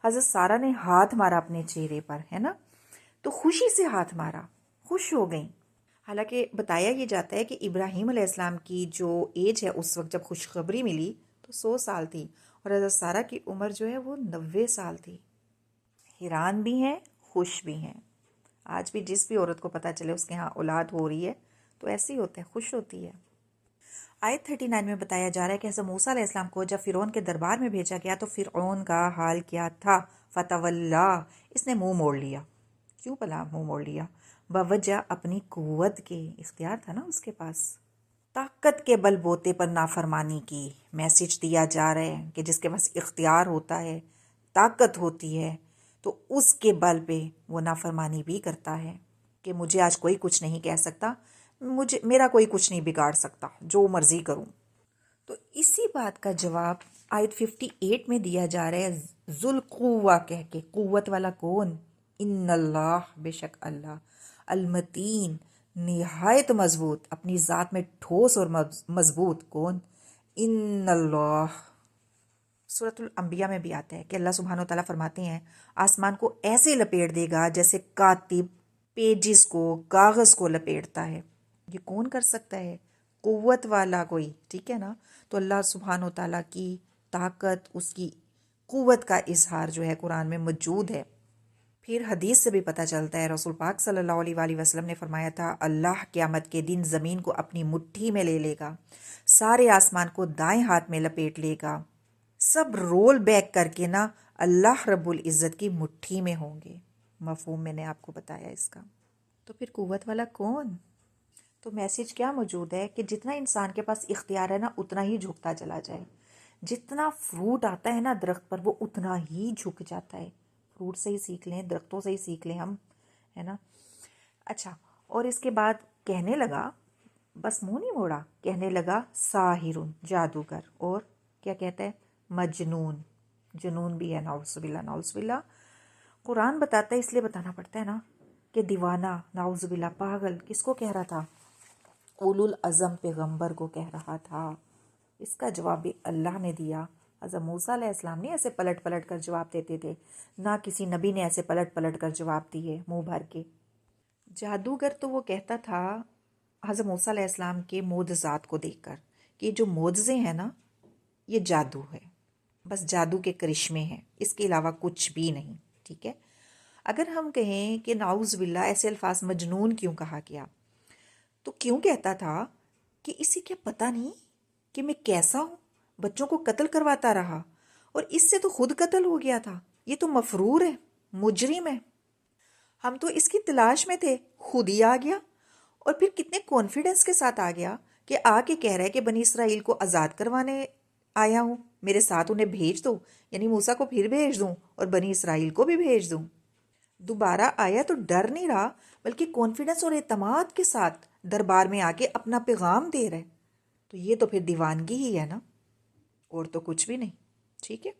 حضرت سارہ نے ہاتھ مارا اپنے چہرے پر، ہے نا، تو خوشی سے ہاتھ مارا، خوش ہو گئیں۔ حالانکہ بتایا یہ جاتا ہے کہ ابراہیم علیہ السلام کی جو ایج ہے اس وقت جب خوشخبری ملی تو 100 سال تھی، اور حضرت سارہ کی عمر جو ہے وہ 90 سال تھی۔ حیران بھی ہیں، خوش بھی ہیں۔ آج بھی جس بھی عورت کو پتہ چلے اس کے ہاں اولاد ہو رہی ہے تو ایسے ہی ہوتا ہے، خوش ہوتی ہے۔ آیت 39 میں بتایا جا رہا ہے کہ حضرت موسیٰ علیہ السلام کو جب فرعون کے دربار میں بھیجا گیا تو فرعون کا حال کیا تھا، فتولا، اس نے منہ موڑ لیا۔ کیوں بھلا منہ موڑ لیا؟ بوجہ اپنی قوت کے، اختیار تھا نا اس کے پاس، طاقت کے بل بوتے پر نافرمانی کی۔ میسج دیا جا رہا ہے کہ جس کے پاس اختیار ہوتا ہے، طاقت ہوتی ہے، تو اس کے بل پہ وہ نافرمانی بھی کرتا ہے کہ مجھے آج کوئی کچھ نہیں کہہ سکتا، میرا کوئی کچھ نہیں بگاڑ سکتا، جو مرضی کروں۔ تو اسی بات کا جواب آیت 58 میں دیا جا رہا ہے ذو القوہ کہہ کے۔ قوت والا کون؟ ان اللہ، بے شک اللہ، المتین، نہایت مضبوط، اپنی ذات میں ٹھوس اور مضبوط۔ کون؟ ان اللہ۔ سورۃ الانبیاء میں بھی آتا ہے کہ اللہ سبحانہ و تعالیٰ فرماتے ہیں آسمان کو ایسے لپیٹ دے گا جیسے کاتب پیجز کو، کاغذ کو لپیٹتا ہے۔ یہ کون کر سکتا ہے؟ قوت والا کوئی، ٹھیک ہے نا۔ تو اللہ سبحانہ و تعالیٰ کی طاقت، اس کی قوت کا اظہار جو ہے قرآن میں موجود ہے۔ پھر حدیث سے بھی پتہ چلتا ہے، رسول پاک صلی اللہ علیہ وآلہ وسلم نے فرمایا تھا اللہ قیامت کے دن زمین کو اپنی مٹھی میں لے لے گا، سارے آسمان کو دائیں ہاتھ میں لپیٹ لے گا، سب رول بیک کر کے نا اللہ رب العزت کی مٹھی میں ہوں گے۔ مفہوم میں نے آپ کو بتایا اس کا۔ تو پھر قوت والا کون؟ تو میسج کیا موجود ہے کہ جتنا انسان کے پاس اختیار ہے نا اتنا ہی جھکتا چلا جائے۔ جتنا فروٹ آتا ہے نا درخت پر وہ اتنا ہی جھک جاتا ہے۔ فروٹ سے ہی سیکھ لیں، درختوں سے ہی سیکھ لیں ہم، ہے نا۔ اچھا، اور اس کے بعد کہنے لگا، بس منہ نہیں موڑا، کہنے لگا ساحرun، جادوگر، اور کیا کہتا ہے؟ مجنون۔ جنون بھی ہے، نعوذ باللہ، نعوذ باللہ۔ قرآن بتاتا ہے، اس لیے بتانا پڑتا ہے نا، کہ دیوانہ، نعوذ باللہ، پاگل کس کو کہہ رہا تھا؟ اولو العزم پیغمبر کو کہہ رہا تھا۔ اس کا جواب بھی اللہ نے دیا۔ حضرت موسیٰ علیہ السلام نے ایسے پلٹ پلٹ کر جواب دیتے تھے، نہ کسی نبی نے ایسے پلٹ پلٹ کر جواب دیے منہ بھر کے۔ جادوگر تو وہ کہتا تھا حضرت موسیٰ علیہ السلام کے معجزات کو دیکھ کر کہ جو معجزے ہیں نا یہ جادو ہے، بس جادو کے کرشمے ہیں، اس کے علاوہ کچھ بھی نہیں، ٹھیک ہے۔ اگر ہم کہیں کہ نعوذ باللہ ایسے الفاظ مجنون کیوں کہا گیا، تو کیوں کہتا تھا کہ اسے کیا پتہ نہیں کہ میں کیسا ہوں؟ بچوں کو قتل کرواتا رہا اور اس سے تو خود قتل ہو گیا تھا، یہ تو مفرور ہے، مجرم ہے، ہم تو اس کی تلاش میں تھے، خود ہی آ گیا۔ اور پھر کتنے کانفیڈنس کے ساتھ آ گیا کہ آ کے کہہ رہا ہے کہ بنی اسرائیل کو آزاد کروانے آیا ہوں، میرے ساتھ انہیں بھیج دو، یعنی موسیٰ کو پھر بھیج دوں اور بنی اسرائیل کو بھی بھیج دوں۔ دوبارہ آیا تو ڈر نہیں رہا، بلکہ کانفیڈنس اور اعتماد کے ساتھ دربار میں آ کے اپنا پیغام دے رہے۔ تو یہ تو پھر دیوانگی ہی ہے نا، اور تو کچھ بھی نہیں، ٹھیک ہے۔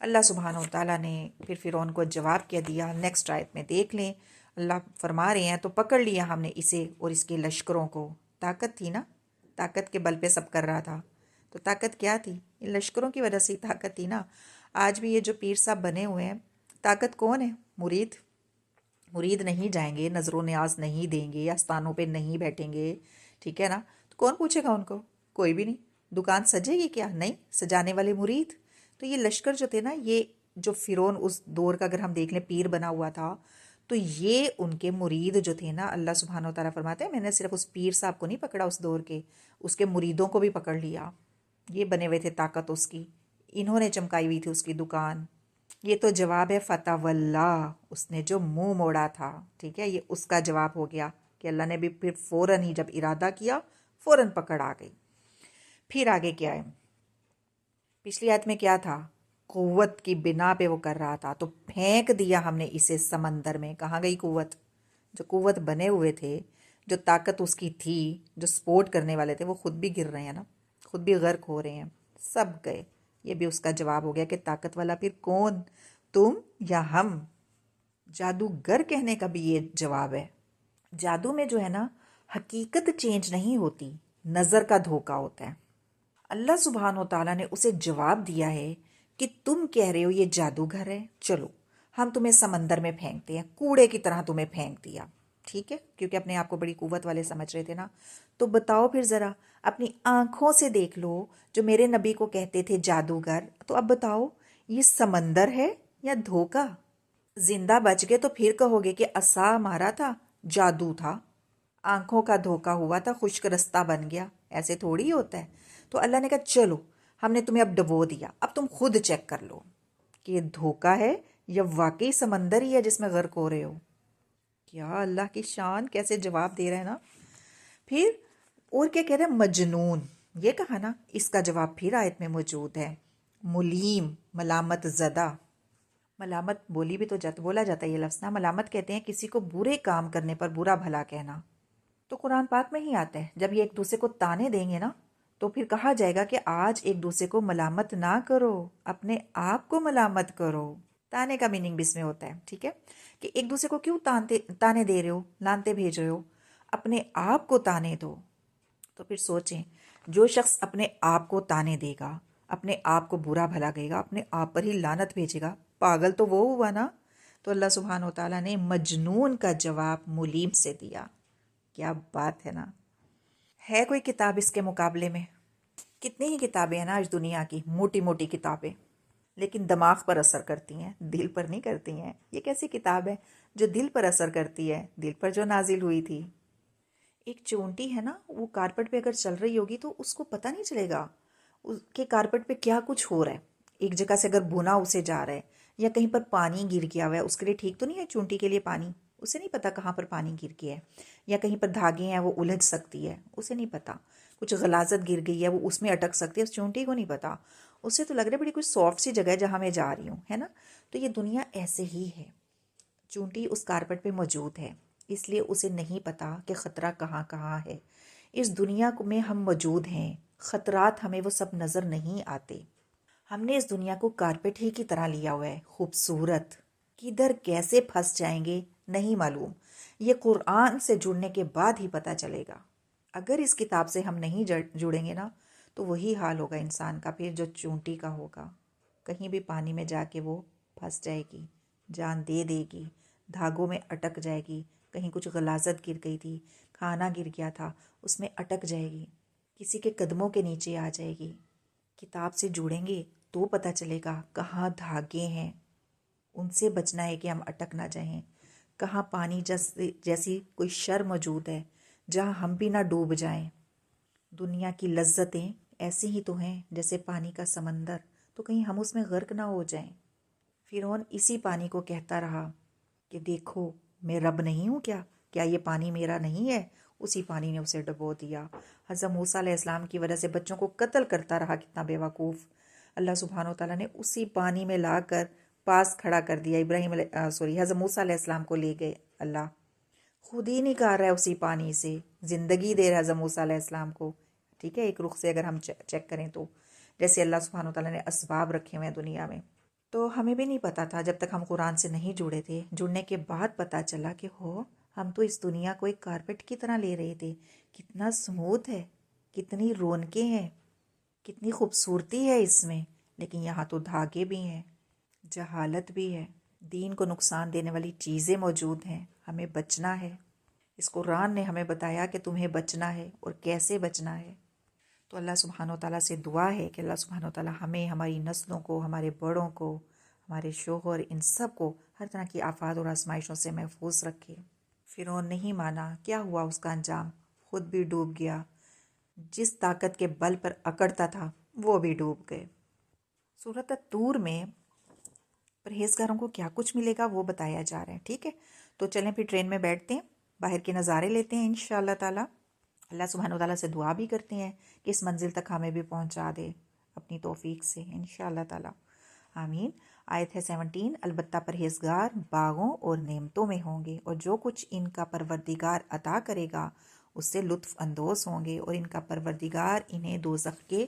اللہ سبحانہ و تعالیٰ نے پھر فرعون کو جواب کیا دیا، نیکسٹ آیت میں دیکھ لیں۔ اللہ فرما رہے ہیں تو پکڑ لیا ہم نے اسے اور اس کے لشکروں کو۔ طاقت تھی نا، طاقت کے بل پہ سب کر رہا تھا، تو طاقت کیا تھی؟ ان لشکروں کی وجہ سے طاقت تھی نا۔ آج بھی یہ جو پیر صاحب بنے ہوئے ہیں، طاقت کون ہے؟ مرید۔ مرید نہیں جائیں گے، نظر و نیاز نہیں دیں گے، آستانوں پہ نہیں بیٹھیں گے، ٹھیک ہے نا، تو کون پوچھے گا ان کو؟ کوئی بھی نہیں۔ دکان سجے گی کیا؟ نہیں، سجانے والے مرید۔ تو یہ لشکر جو تھے نا، یہ جو فرعون اس دور کا اگر ہم دیکھ لیں پیر بنا ہوا تھا، تو یہ ان کے مرید جو تھے نا، اللہ سبحانہ و تعالیٰ فرماتے ہیں میں نے صرف اس پیر صاحب کو نہیں پکڑا اس دور کے، اس کے مریدوں کو بھی پکڑ لیا۔ یہ بنے ہوئے تھے طاقت اس کی، انہوں نے چمکائی ہوئی تھی اس کی دکان۔ یہ تو جواب ہے فتح واللہ، اس نے جو منہ موڑا تھا، ٹھیک ہے، یہ اس کا جواب ہو گیا کہ اللہ نے بھی پھر فوراً ہی جب ارادہ کیا فوراً پکڑ آ گئی۔ پھر آگے کیا ہے؟ پچھلی آیت میں کیا تھا؟ قوت کی بنا پہ وہ کر رہا تھا، تو پھینک دیا ہم نے اسے سمندر میں۔ کہاں گئی قوت؟ جو قوت بنے ہوئے تھے، جو طاقت اس کی تھی، جو سپورٹ کرنے والے تھے، وہ خود بھی گر رہے ہیں نا، خود بھی غرق ہو رہے ہیں، سب گئے۔ یہ بھی اس کا جواب ہو گیا کہ طاقت والا پھر کون، تم یا ہم؟ جادوگر کہنے کا بھی یہ جواب ہے۔ جادو میں جو ہے نا حقیقت چینج نہیں ہوتی، نظر کا دھوکہ ہوتا ہے۔ اللہ سبحانہ و تعالیٰ نے اسے جواب دیا ہے کہ تم کہہ رہے ہو یہ جادوگر ہے، چلو ہم تمہیں سمندر میں پھینکتے ہیں، کوڑے کی طرح تمہیں پھینک دیا، ٹھیک ہے، کیونکہ اپنے آپ کو بڑی قوت والے سمجھ رہے تھے نا۔ تو بتاؤ پھر ذرا، اپنی آنکھوں سے دیکھ لو، جو میرے نبی کو کہتے تھے جادوگر، تو اب بتاؤ یہ سمندر ہے یا دھوکہ؟ زندہ بچ گئے تو پھر کہو گے کہ عصا مارا تھا، جادو تھا، آنکھوں کا دھوکہ ہوا تھا، خشک رستہ بن گیا، ایسے تھوڑی ہوتا ہے۔ تو اللہ نے کہا چلو ہم نے تمہیں اب ڈبو دیا، اب تم خود چیک کر لو کہ یہ دھوکہ ہے یا واقعی سمندر ہی ہے جس میں غرق ہو رہے ہو۔ کیا اللہ کی شان، کیسے جواب دے رہے ہیں نا۔ پھر اور کیا کہہ رہے ہیں؟ مجنون، یہ کہا نا، اس کا جواب پھر آیت میں موجود ہے، ملیم، ملامت زدہ۔ ملامت بولا جاتا ہے یہ لفظ نا، ملامت کہتے ہیں کسی کو برے کام کرنے پر برا بھلا کہنا، تو قرآن پاک میں ہی آتا ہے جب یہ ایک دوسرے کو تانے دیں گے نا تو پھر کہا جائے گا کہ آج ایک دوسرے کو ملامت نہ کرو، اپنے آپ کو ملامت کرو۔ تانے کا میننگ بھی اس میں ہوتا ہے، ٹھیک ہے، کہ ایک دوسرے کو کیوں تانے دے رہے ہو، لانتے بھیج رہے ہو، اپنے آپ کو تانے دو۔ تو پھر سوچیں، جو شخص اپنے آپ کو تانے دے گا، اپنے آپ کو برا بھلا کہے گا، اپنے آپ پر ہی لعنت بھیجے گا، پاگل تو وہ ہوا نا۔ تو اللہ سبحانہ و تعالیٰ نے مجنون کا جواب ملیم سے دیا۔ کیا بات ہے نا۔ ہے کوئی کتاب اس کے مقابلے میں؟ کتنی ہی کتابیں ہیں نا آج دنیا کی، موٹی موٹی کتابیں، لیکن دماغ پر اثر کرتی ہیں، دل پر نہیں کرتی ہیں۔ یہ کیسی کتاب ہے جو دل پر اثر کرتی ہے؟ دل پر جو نازل ہوئی تھی۔ ایک چونٹی ہے نا، وہ کارپٹ پہ اگر چل رہی ہوگی تو اس کو پتہ نہیں چلے گا کہ کارپٹ پہ کیا کچھ ہو رہا ہے۔ ایک جگہ سے اگر بھونا اسے جا رہا ہے یا کہیں پر پانی گر گیا ہوا ہے، اس کے لیے ٹھیک تو نہیں ہے چونٹی کے لیے پانی، اسے نہیں پتا کہاں پر پانی گر گیا ہے، یا کہیں پر دھاگے ہیں وہ الجھ سکتی ہے، اسے نہیں پتا، کچھ غلاظت گر گئی ہے وہ اس میں اٹک سکتی ہے، اس چونٹی کو نہیں پتا، اسے تو لگ رہا ہے بڑی کوئی سافٹ سی جگہ ہے جہاں میں جا رہی ہوں، ہے نا۔ تو یہ دنیا ایسے ہی ہے، چونٹی اس کارپٹ پہ موجود ہے، اس لیے اسے نہیں پتا کہ خطرہ کہاں کہاں ہے۔ اس دنیا میں ہم موجود ہیں، خطرات ہمیں وہ سب نظر نہیں آتے۔ ہم نے اس دنیا کو کارپٹ ہی کی طرح لیا ہوا ہے، خوبصورت، کدھر کیسے پھنس جائیں گے نہیں معلوم۔ یہ قرآن سے جڑنے کے بعد ہی پتہ چلے گا۔ اگر اس کتاب سے ہم نہیں جڑیں گے نا تو وہی حال ہوگا انسان کا پھر جو چونٹی کا ہوگا، کہیں بھی پانی میں جا کے وہ پھنس جائے گی، جان دے دے گی، دھاگوں میں اٹک جائے گی، کہیں کچھ غلاظت گر گئی تھی، کھانا گر گیا تھا، اس میں اٹک جائے گی، کسی کے قدموں کے نیچے آ جائے گی۔ کتاب سے جڑیں گے تو پتہ چلے گا کہاں دھاگے ہیں، ان سے بچنا ہے کہ ہم اٹک نہ جائیں، کہاں پانی جیسی کوئی شر موجود ہے جہاں ہم بھی نہ ڈوب جائیں۔ دنیا کی لذتیں ایسی ہی تو ہیں جیسے پانی کا سمندر، تو کہیں ہم اس میں غرق نہ ہو جائیں۔ فرعون اسی پانی کو کہتا رہا کہ دیکھو میں رب نہیں ہوں کیا یہ پانی میرا نہیں ہے؟ اسی پانی نے اسے ڈبو دیا۔ حضرت موسیٰ علیہ السلام کی وجہ سے بچوں کو قتل کرتا رہا، کتنا بے وقوف۔ اللہ سبحانہ و تعالیٰ نے اسی پانی میں لا کر پاس کھڑا کر دیا۔ حضرت موسیٰ علیہ السلام کو لے گئے، اللہ خود ہی نکال رہا ہے اسی پانی سے، زندگی دے رہا ہے حضرت موسیٰ علیہ السلام کو، ٹھیک ہے، ایک رخ سے اگر ہم چیک کریں تو جیسے اللہ سبحانہ و تعالیٰ نے اسباب رکھے ہوئے ہیں دنیا میں۔ تو ہمیں بھی نہیں پتا تھا جب تک ہم قرآن سے نہیں جڑے تھے، جڑنے کے بعد پتا چلا کہ ہم تو اس دنیا کو ایک کارپٹ کی طرح لے رہے تھے، کتنا سموتھ ہے، کتنی رونقیں ہیں، کتنی خوبصورتی ہے اس میں، لیکن یہاں تو دھاگے بھی ہیں، جہالت بھی ہے، دین کو نقصان دینے والی چیزیں موجود ہیں، ہمیں بچنا ہے۔ اس قرآن نے ہمیں بتایا کہ تمہیں بچنا ہے اور کیسے بچنا ہے۔ تو اللہ سبحانہ و تعالیٰ سے دعا ہے کہ اللہ سبحانہ و تعالیٰ ہمیں، ہماری نسلوں کو، ہمارے بڑوں کو، ہمارے شوہر، ان سب کو ہر طرح کی آفات اور آزمائشوں سے محفوظ رکھے۔ فرعون نہیں مانا، کیا ہوا اس کا انجام؟ خود بھی ڈوب گیا، جس طاقت کے بل پر اکڑتا تھا وہ بھی ڈوب گئے۔ سورۃ الطور میں پرہیزگاروں کو کیا کچھ ملے گا وہ بتایا جا رہا ہے، ٹھیک ہے۔ تو چلیں پھر ٹرین میں بیٹھتے ہیں، باہر کے نظارے لیتے ہیں انشاءاللہ تعالیٰ۔ اللہ سبحانہ و تعالیٰ سے دعا بھی کرتے ہیں کہ اس منزل تک ہمیں بھی پہنچا دے اپنی توفیق سے انشاءاللہ تعالیٰ، آمین۔ آیت ہے 17، البتہ پرہیزگار باغوں اور نعمتوں میں ہوں گے، اور جو کچھ ان کا پروردگار عطا کرے گا اس سے لطف اندوز ہوں گے، اور ان کا پروردگار انہیں دوزخ کے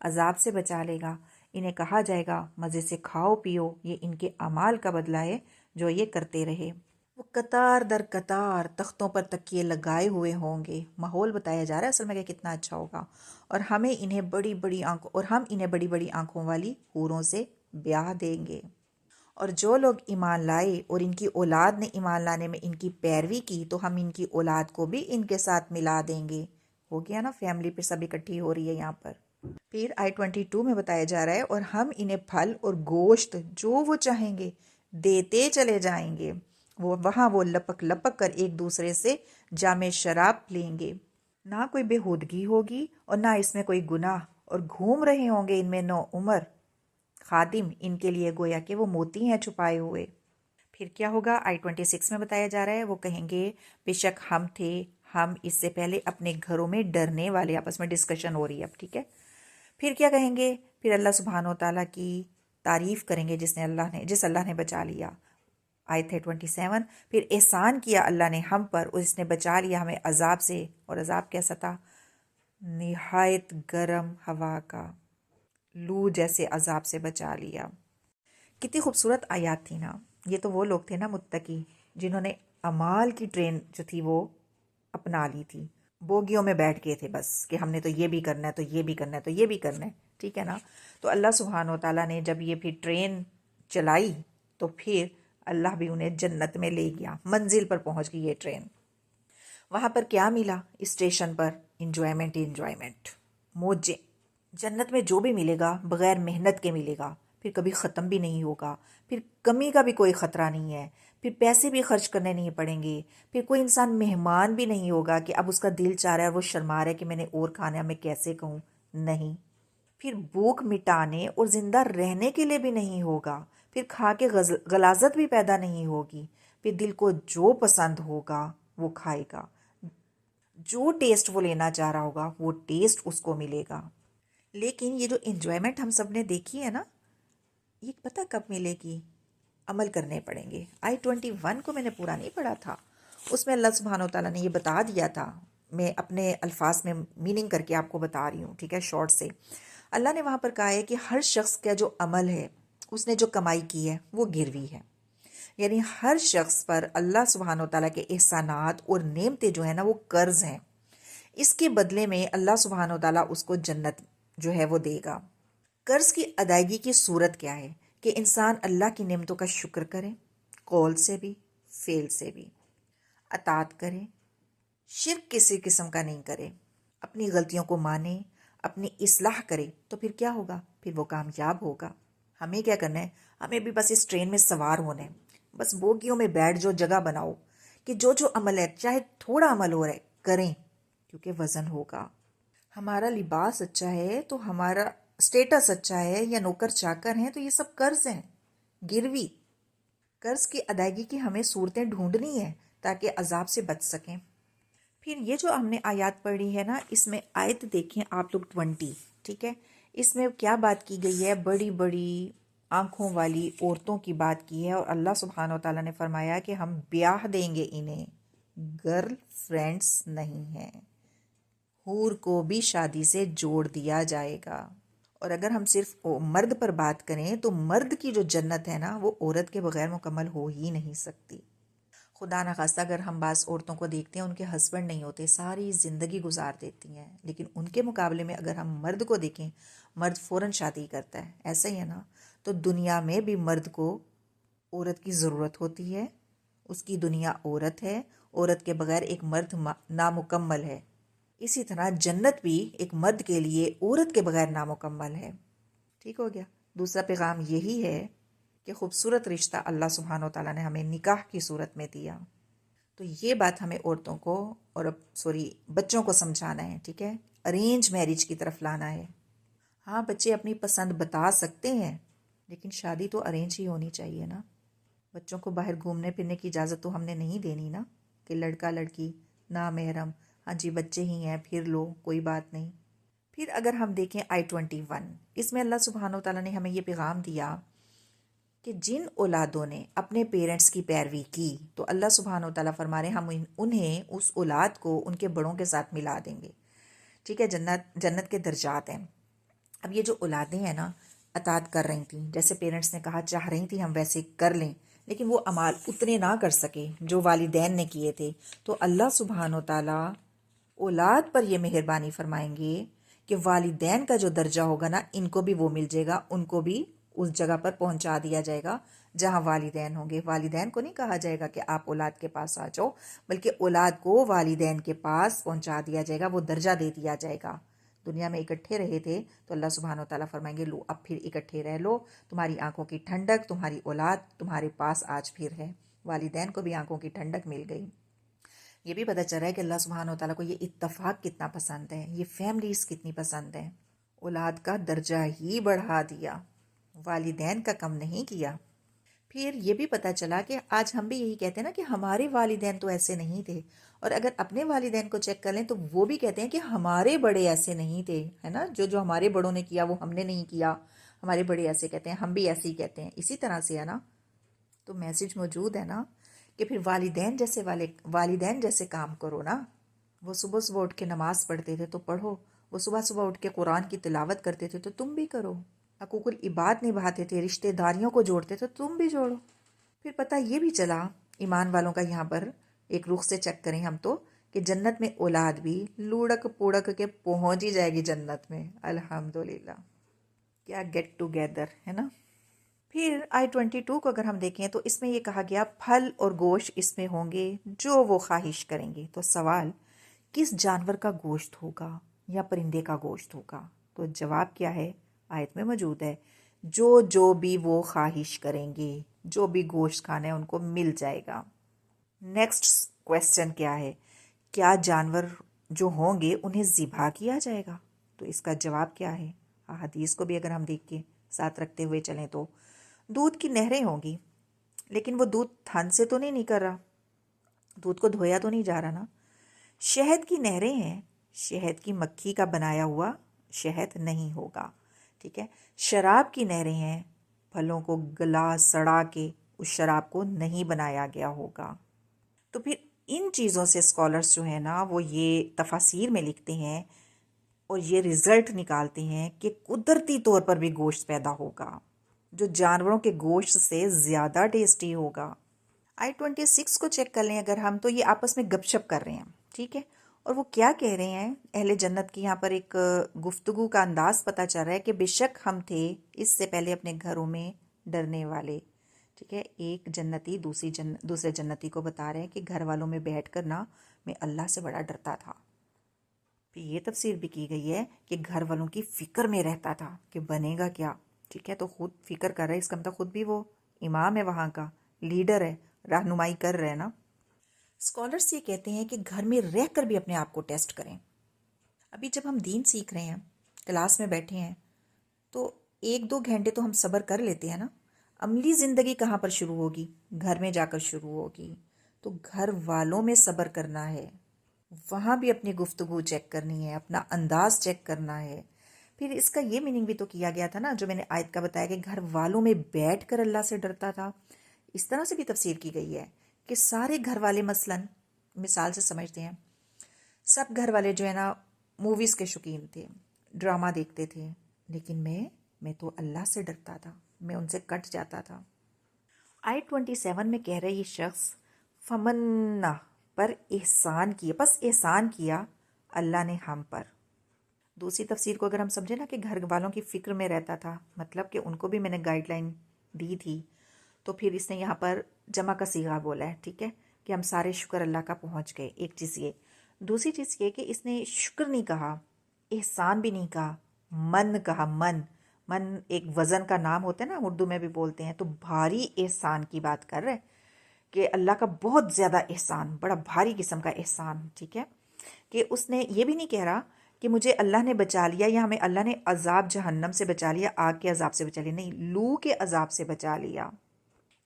عذاب سے بچا لے گا۔ انہیں کہا جائے گا مزے سے کھاؤ پیو، یہ ان کے اعمال کا بدلہ ہے جو یہ کرتے رہے۔ وہ قطار در قطار تختوں پر تکیے لگائے ہوئے ہوں گے۔ ماحول بتایا جا رہا ہے اصل میں کہ کتنا اچھا ہوگا، اور ہم انہیں بڑی بڑی آنکھوں والی حوروں سے بیاہ دیں گے۔ اور جو لوگ ایمان لائے اور ان کی اولاد نے ایمان لانے میں ان کی پیروی کی تو ہم ان کی اولاد کو بھی ان کے ساتھ ملا دیں گے۔ ہو گیا نا، فیملی پہ سب اکٹھی ہو رہی ہے یہاں پر۔ پھر آیت 22 میں بتایا جا رہا ہے، اور ہم انہیں پھل اور گوشت جو وہ چاہیں گے دیتے چلے جائیں گے، وہاں وہ لپک لپک کر ایک دوسرے سے جام شراب لیں گے، نہ کوئی بےہودگی ہوگی اور نہ اس میں کوئی گناہ، اور گھوم رہے ہوں گے ان میں نو عمر خادم ان کے لیے گویا کہ وہ موتی ہیں چھپائے ہوئے۔ پھر کیا ہوگا؟ آیت 26 میں بتایا جا رہا ہے، وہ کہیں گے بے شک ہم اس سے پہلے اپنے گھروں میں ڈرنے والے، آپس میں ڈسکشن ہو رہی ہے اب، ٹھیک ہے۔ پھر کیا کہیں گے؟ پھر اللہ سبحانہ و تعالیٰ کی تعریف کریں گے جس اللہ نے بچا لیا، آیت ہے 27، پھر احسان کیا اللہ نے ہم پر اور اس نے بچا لیا ہمیں عذاب سے، اور عذاب کیسا تھا؟ نہایت گرم ہوا کا، لو جیسے عذاب سے بچا لیا۔ کتنی خوبصورت آیات تھی نا۔ یہ تو وہ لوگ تھے نا متقی، جنہوں نے اعمال کی ٹرین جو تھی وہ اپنا لی تھی، بوگیوں میں بیٹھ گئے تھے بس کہ ہم نے تو یہ بھی کرنا ہے، تو یہ بھی کرنا ہے، تو یہ بھی کرنا ہے، ٹھیک ہے نا۔ تو اللہ سبحانہ و تعالیٰ نے جب یہ پھر ٹرین چلائی تو پھر اللہ بھی انہیں جنت میں لے گیا، منزل پر پہنچ گئی یہ ٹرین۔ وہاں پر کیا ملا اسٹیشن پر؟ انجوائمنٹ ہی انجوائمنٹ، موجیں۔ جنت میں جو بھی ملے گا بغیر محنت کے ملے گا، پھر کبھی ختم بھی نہیں ہوگا، پھر کمی کا بھی کوئی خطرہ نہیں ہے، پھر پیسے بھی خرچ کرنے نہیں پڑیں گے، پھر کوئی انسان مہمان بھی نہیں ہوگا کہ اب اس کا دل چاہ رہا ہے اور وہ شرما رہا ہے کہ میں نے اور کھانا ہے، میں کیسے کہوں، نہیں۔ پھر بھوک مٹانے اور زندہ رہنے کے لیے بھی نہیں ہوگا، پھر کھا کے غلاظت بھی پیدا نہیں ہوگی، پھر دل کو جو پسند ہوگا وہ کھائے گا، جو ٹیسٹ وہ لینا چاہ رہا ہوگا وہ ٹیسٹ اس کو ملے گا۔ لیکن یہ جو انجوائمنٹ ہم سب نے دیکھی ہے نا، یہ پتہ کب ملے گی؟ عمل کرنے پڑیں گے۔ I-21 کو میں نے پورا نہیں پڑھا تھا، اس میں اللہ سبحانہ و تعالیٰ نے یہ بتا دیا تھا، میں اپنے الفاظ میں میننگ کر کے آپ کو بتا رہی ہوں، ٹھیک ہے، شارٹ سے۔ اللہ نے وہاں پر کہا ہے کہ ہر شخص کا جو عمل ہے، اس نے جو کمائی کی ہے وہ گروی ہے، یعنی ہر شخص پر اللہ سبحانہ و تعالیٰ کے احسانات اور نعمتیں جو ہیں نا وہ قرض ہیں، اس کے بدلے میں اللہ سبحانہ و تعالیٰ اس کو جنت جو ہے وہ دے گا۔ قرض کی ادائیگی کی صورت کیا ہے؟ کہ انسان اللہ کی نعمتوں کا شکر کرے، قول سے بھی فعل سے بھی، اطاعت کرے، شرک کسی قسم کا نہیں کرے، اپنی غلطیوں کو مانے، اپنی اصلاح کرے، تو پھر کیا ہوگا؟ پھر وہ کامیاب ہوگا۔ ہمیں کیا کرنا ہے؟ ہمیں بھی بس اس ٹرین میں سوار ہونا ہے، بس بوگیوں میں بیٹھ جو جگہ بناؤ کہ جو جو عمل ہے، چاہے تھوڑا عمل ہو رہا ہے کریں، کیونکہ وزن ہوگا۔ ہمارا لباس اچھا ہے تو ہمارا سٹیٹس اچھا ہے، یا نوکر چاکر ہیں تو یہ سب قرض ہیں، گروی۔ قرض کی ادائیگی کی ہمیں صورتیں ڈھونڈنی ہیں تاکہ عذاب سے بچ سکیں۔ پھر یہ جو ہم نے آیات پڑھی ہے نا، اس میں آیت دیکھیں آپ لوگ 20، ٹھیک ہے، اس میں کیا بات کی گئی ہے؟ بڑی بڑی آنکھوں والی عورتوں کی بات کی ہے، اور اللہ سبحانہ و تعالیٰ نے فرمایا کہ ہم بیاہ دیں گے انہیں، گرل فرینڈز نہیں ہیں، حور کو بھی شادی سے جوڑ دیا جائے گا۔ اور اگر ہم صرف مرد پر بات کریں تو مرد کی جو جنت ہے نا وہ عورت کے بغیر مکمل ہو ہی نہیں سکتی۔ خدا نخواستہ اگر ہم بعض عورتوں کو دیکھتے ہیں ان کے ہسبینڈ نہیں ہوتے، ساری زندگی گزار دیتی ہیں، لیکن ان کے مقابلے میں اگر ہم مرد کو دیکھیں، مرد فوراً شادی کرتا ہے، ایسا ہی ہے نا۔ تو دنیا میں بھی مرد کو عورت کی ضرورت ہوتی ہے، اس کی دنیا عورت ہے، عورت کے بغیر ایک مرد نامکمل ہے۔ اسی طرح جنت بھی ایک مرد کے لیے عورت کے بغیر نامکمل ہے۔ ٹھیک ہو گیا۔ دوسرا پیغام یہی ہے کہ خوبصورت رشتہ اللہ سبحانہ و تعالیٰ نے ہمیں نکاح کی صورت میں دیا، تو یہ بات ہمیں عورتوں کو اور بچوں کو سمجھانا ہے، ٹھیک ہے، ارینج میرج کی طرف لانا ہے۔ ہاں بچے اپنی پسند بتا سکتے ہیں، لیکن شادی تو ارینج ہی ہونی چاہیے نا۔ بچوں کو باہر گھومنے پھرنے کی اجازت تو ہم نے نہیں دینی نا، کہ لڑکا لڑکی نامحرم، ہاں جی بچے ہی ہیں پھر لو کوئی بات نہیں۔ پھر اگر ہم دیکھیں I-21، اس میں اللہ سبحانہ و تعالیٰ نے ہمیں یہ پیغام دیا کہ جن اولادوں نے اپنے پیرنٹس کی پیروی کی تو اللہ سبحانہ و تعالیٰ فرما رہے ہیں ہم انہیں اس اولاد کو ان کے بڑوں کے ساتھ ملا دیں گے، ٹھیک ہے۔ جنت کے درجات ہیں۔ اب یہ جو اولادیں ہیں نا اطاعت کر رہی تھیں، جیسے پیرنٹس نے کہا چاہ رہی تھیں ہم ویسے کر لیں، لیکن وہ اعمال اتنے نہ کر سکے جو والدین نے کیے تھے، تو اللہ سبحانہ و تعالیٰ اولاد پر یہ مہربانی فرمائیں گے کہ والدین کا جو درجہ ہوگا نا ان کو بھی وہ مل جائے گا، ان کو بھی اس جگہ پر پہنچا دیا جائے گا جہاں والدین ہوں گے۔ والدین کو نہیں کہا جائے گا کہ آپ اولاد کے پاس آ جاؤ، بلکہ اولاد کو والدین کے پاس پہنچا دیا جائے گا، وہ درجہ دے دیا جائے گا۔ دنیا میں اکٹھے رہے تھے تو اللہ سبحانہ و تعالیٰ فرمائیں گے لو اب پھر اکٹھے رہ لو، تمہاری آنکھوں کی ٹھنڈک، تمہاری اولاد تمہارے پاس آج پھر ہے۔ والدین کو بھی آنکھوں کی ٹھنڈک مل گئی۔ یہ بھی پتہ چل رہا ہے کہ اللہ سبحانہ و تعالیٰ کو یہ اتفاق کتنا پسند ہے، یہ فیملیز کتنی پسند ہیں۔ اولاد کا درجہ ہی بڑھا دیا، والدین کا کم نہیں کیا۔ پھر یہ بھی پتہ چلا کہ آج ہم بھی یہی کہتے ہیں نا کہ ہمارے والدین تو ایسے نہیں تھے، اور اگر اپنے والدین کو چیک کر لیں تو وہ بھی کہتے ہیں کہ ہمارے بڑے ایسے نہیں تھے، ہے نا، جو ہمارے بڑوں نے کیا وہ ہم نے نہیں کیا، ہمارے بڑے ایسے کہتے ہیں، ہم بھی ایسے ہی کہتے ہیں۔ اسی طرح سے ہے نا، تو میسج موجود ہے نا کہ پھر والدین جیسے کام کرو نا. وہ صبح صبح اٹھ کے نماز پڑھتے تھے تو پڑھو، وہ صبح صبح اٹھ کے قرآن کی تلاوت کرتے تھے تو تم بھی کرو، حقوق العباد نبھاتے تھے، رشتہ داریوں کو جوڑتے تھے تو تم بھی جوڑو. پھر پتہ یہ بھی چلا ایمان والوں کا، یہاں پر ایک رخ سے چیک کریں ہم تو، کہ جنت میں اولاد بھی لوڑک پوڑک کے پہنچ ہی جائے گی جنت میں. الحمدللہ، کیا گیٹ ٹوگیدر ہے نا. پھر I-22 کو اگر ہم دیکھیں تو اس میں یہ کہا گیا پھل اور گوشت اس میں ہوں گے جو وہ خواہش کریں گے. تو سوال، کس جانور کا گوشت ہوگا یا پرندے کا گوشت ہوگا؟ تو جواب کیا ہے؟ آیت میں موجود ہے، جو بھی وہ خواہش کریں گے، جو بھی گوشت کھانا ہے ان کو مل جائے گا. نیکسٹ کویسچن کیا ہے؟ کیا جانور جو ہوں گے انہیں ذبح کیا جائے گا؟ تو اس کا جواب کیا ہے؟ حدیث کو بھی اگر ہم دیکھ کے ساتھ رکھتے ہوئے چلیں تو دودھ کی نہریں ہوں گی، لیکن وہ دودھ تھن سے تو نہیں نکل رہا، دودھ کو دھویا تو نہیں جا رہا نا. شہد کی نہریں ہیں، شہد کی مکھی کا بنایا ہوا شہد نہیں ہوگا. ٹھیک ہے. شراب کی نہریں ہیں، پھلوں کو گلا سڑا کے اس شراب کو نہیں بنایا گیا ہوگا. تو پھر ان چیزوں سے اسکالرس جو ہیں نا وہ یہ تفاسیر میں لکھتے ہیں اور یہ رزلٹ نکالتے ہیں کہ قدرتی طور پر بھی گوشت پیدا ہوگا جو جانوروں کے گوشت سے زیادہ ٹیسٹی ہوگا. I-26 کو چیک کر لیں اگر ہم، تو یہ آپس میں گپ شپ کر رہے ہیں. ٹھیک ہے. اور وہ کیا کہہ رہے ہیں اہل جنت کی، یہاں پر ایک گفتگو کا انداز پتہ چل رہا ہے کہ بے شک ہم تھے اس سے پہلے اپنے گھروں میں ڈرنے والے. ٹھیک ہے. ایک جنتی دوسرے جنتی کو بتا رہے ہیں کہ گھر والوں میں بیٹھ کر نا میں اللہ سے بڑا ڈرتا تھا. پھر یہ تفسیر بھی کی گئی ہے کہ گھر والوں کی فکر میں رہتا تھا کہ بنے گا کیا. ٹھیک ہے. تو خود فکر کر رہے، اس کا مطلب خود بھی وہ امام ہے، وہاں کا لیڈر ہے، رہنمائی کر رہے ہیں نا. اسکالرس یہ کہتے ہیں کہ گھر میں رہ کر بھی اپنے آپ کو ٹیسٹ کریں. ابھی جب ہم دین سیکھ رہے ہیں، کلاس میں بیٹھے ہیں، تو 1-2 گھنٹے تو ہم صبر کر لیتے ہیں نا. عملی زندگی کہاں پر شروع ہوگی؟ گھر میں جا کر شروع ہوگی. تو گھر والوں میں صبر کرنا ہے، وہاں بھی اپنی گفتگو چیک کرنی ہے، اپنا انداز چیک کرنا ہے. پھر اس کا یہ میننگ بھی تو کیا گیا تھا نا جو میں نے آیت کا بتایا کہ گھر والوں میں بیٹھ کر اللہ سے ڈرتا تھا. اس طرح سے بھی تفسیر کی گئی ہے کہ سارے گھر والے مثلاً مثال سے سمجھتے ہیں، سب گھر والے جو ہے نا موویز کے شوقین تھے، ڈرامہ دیکھتے تھے، لیکن میں تو اللہ سے ڈرتا تھا، میں ان سے کٹ جاتا تھا. I-27 میں کہہ رہے یہ شخص فمنا پر احسان کیا، بس احسان کیا اللہ نے ہم پر. دوسری تفسیر کو اگر ہم سمجھیں نا کہ گھر والوں کی فکر میں رہتا تھا، مطلب کہ ان کو بھی میں نے گائیڈ لائن دی تھی، تو پھر اس نے یہاں پر جمع کا صیغہ بولا ہے. ٹھیک ہے. کہ ہم سارے شکر اللہ کا پہنچ گئے. ایک چیز یہ. دوسری چیز یہ کہ اس نے شکر نہیں کہا، احسان بھی نہیں کہا، من کہا. من ایک وزن کا نام ہوتا ہے نا، اردو میں بھی بولتے ہیں. تو بھاری احسان کی بات کر رہے کہ اللہ کا بہت زیادہ احسان، بڑا بھاری قسم کا احسان. ٹھیک ہے. کہ اس نے یہ بھی نہیں کہہ رہا کہ مجھے اللہ نے بچا لیا یا ہمیں اللہ نے عذاب جہنم سے بچا لیا، آگ کے عذاب سے بچا لیا. نہیں، لو کے عذاب سے بچا لیا.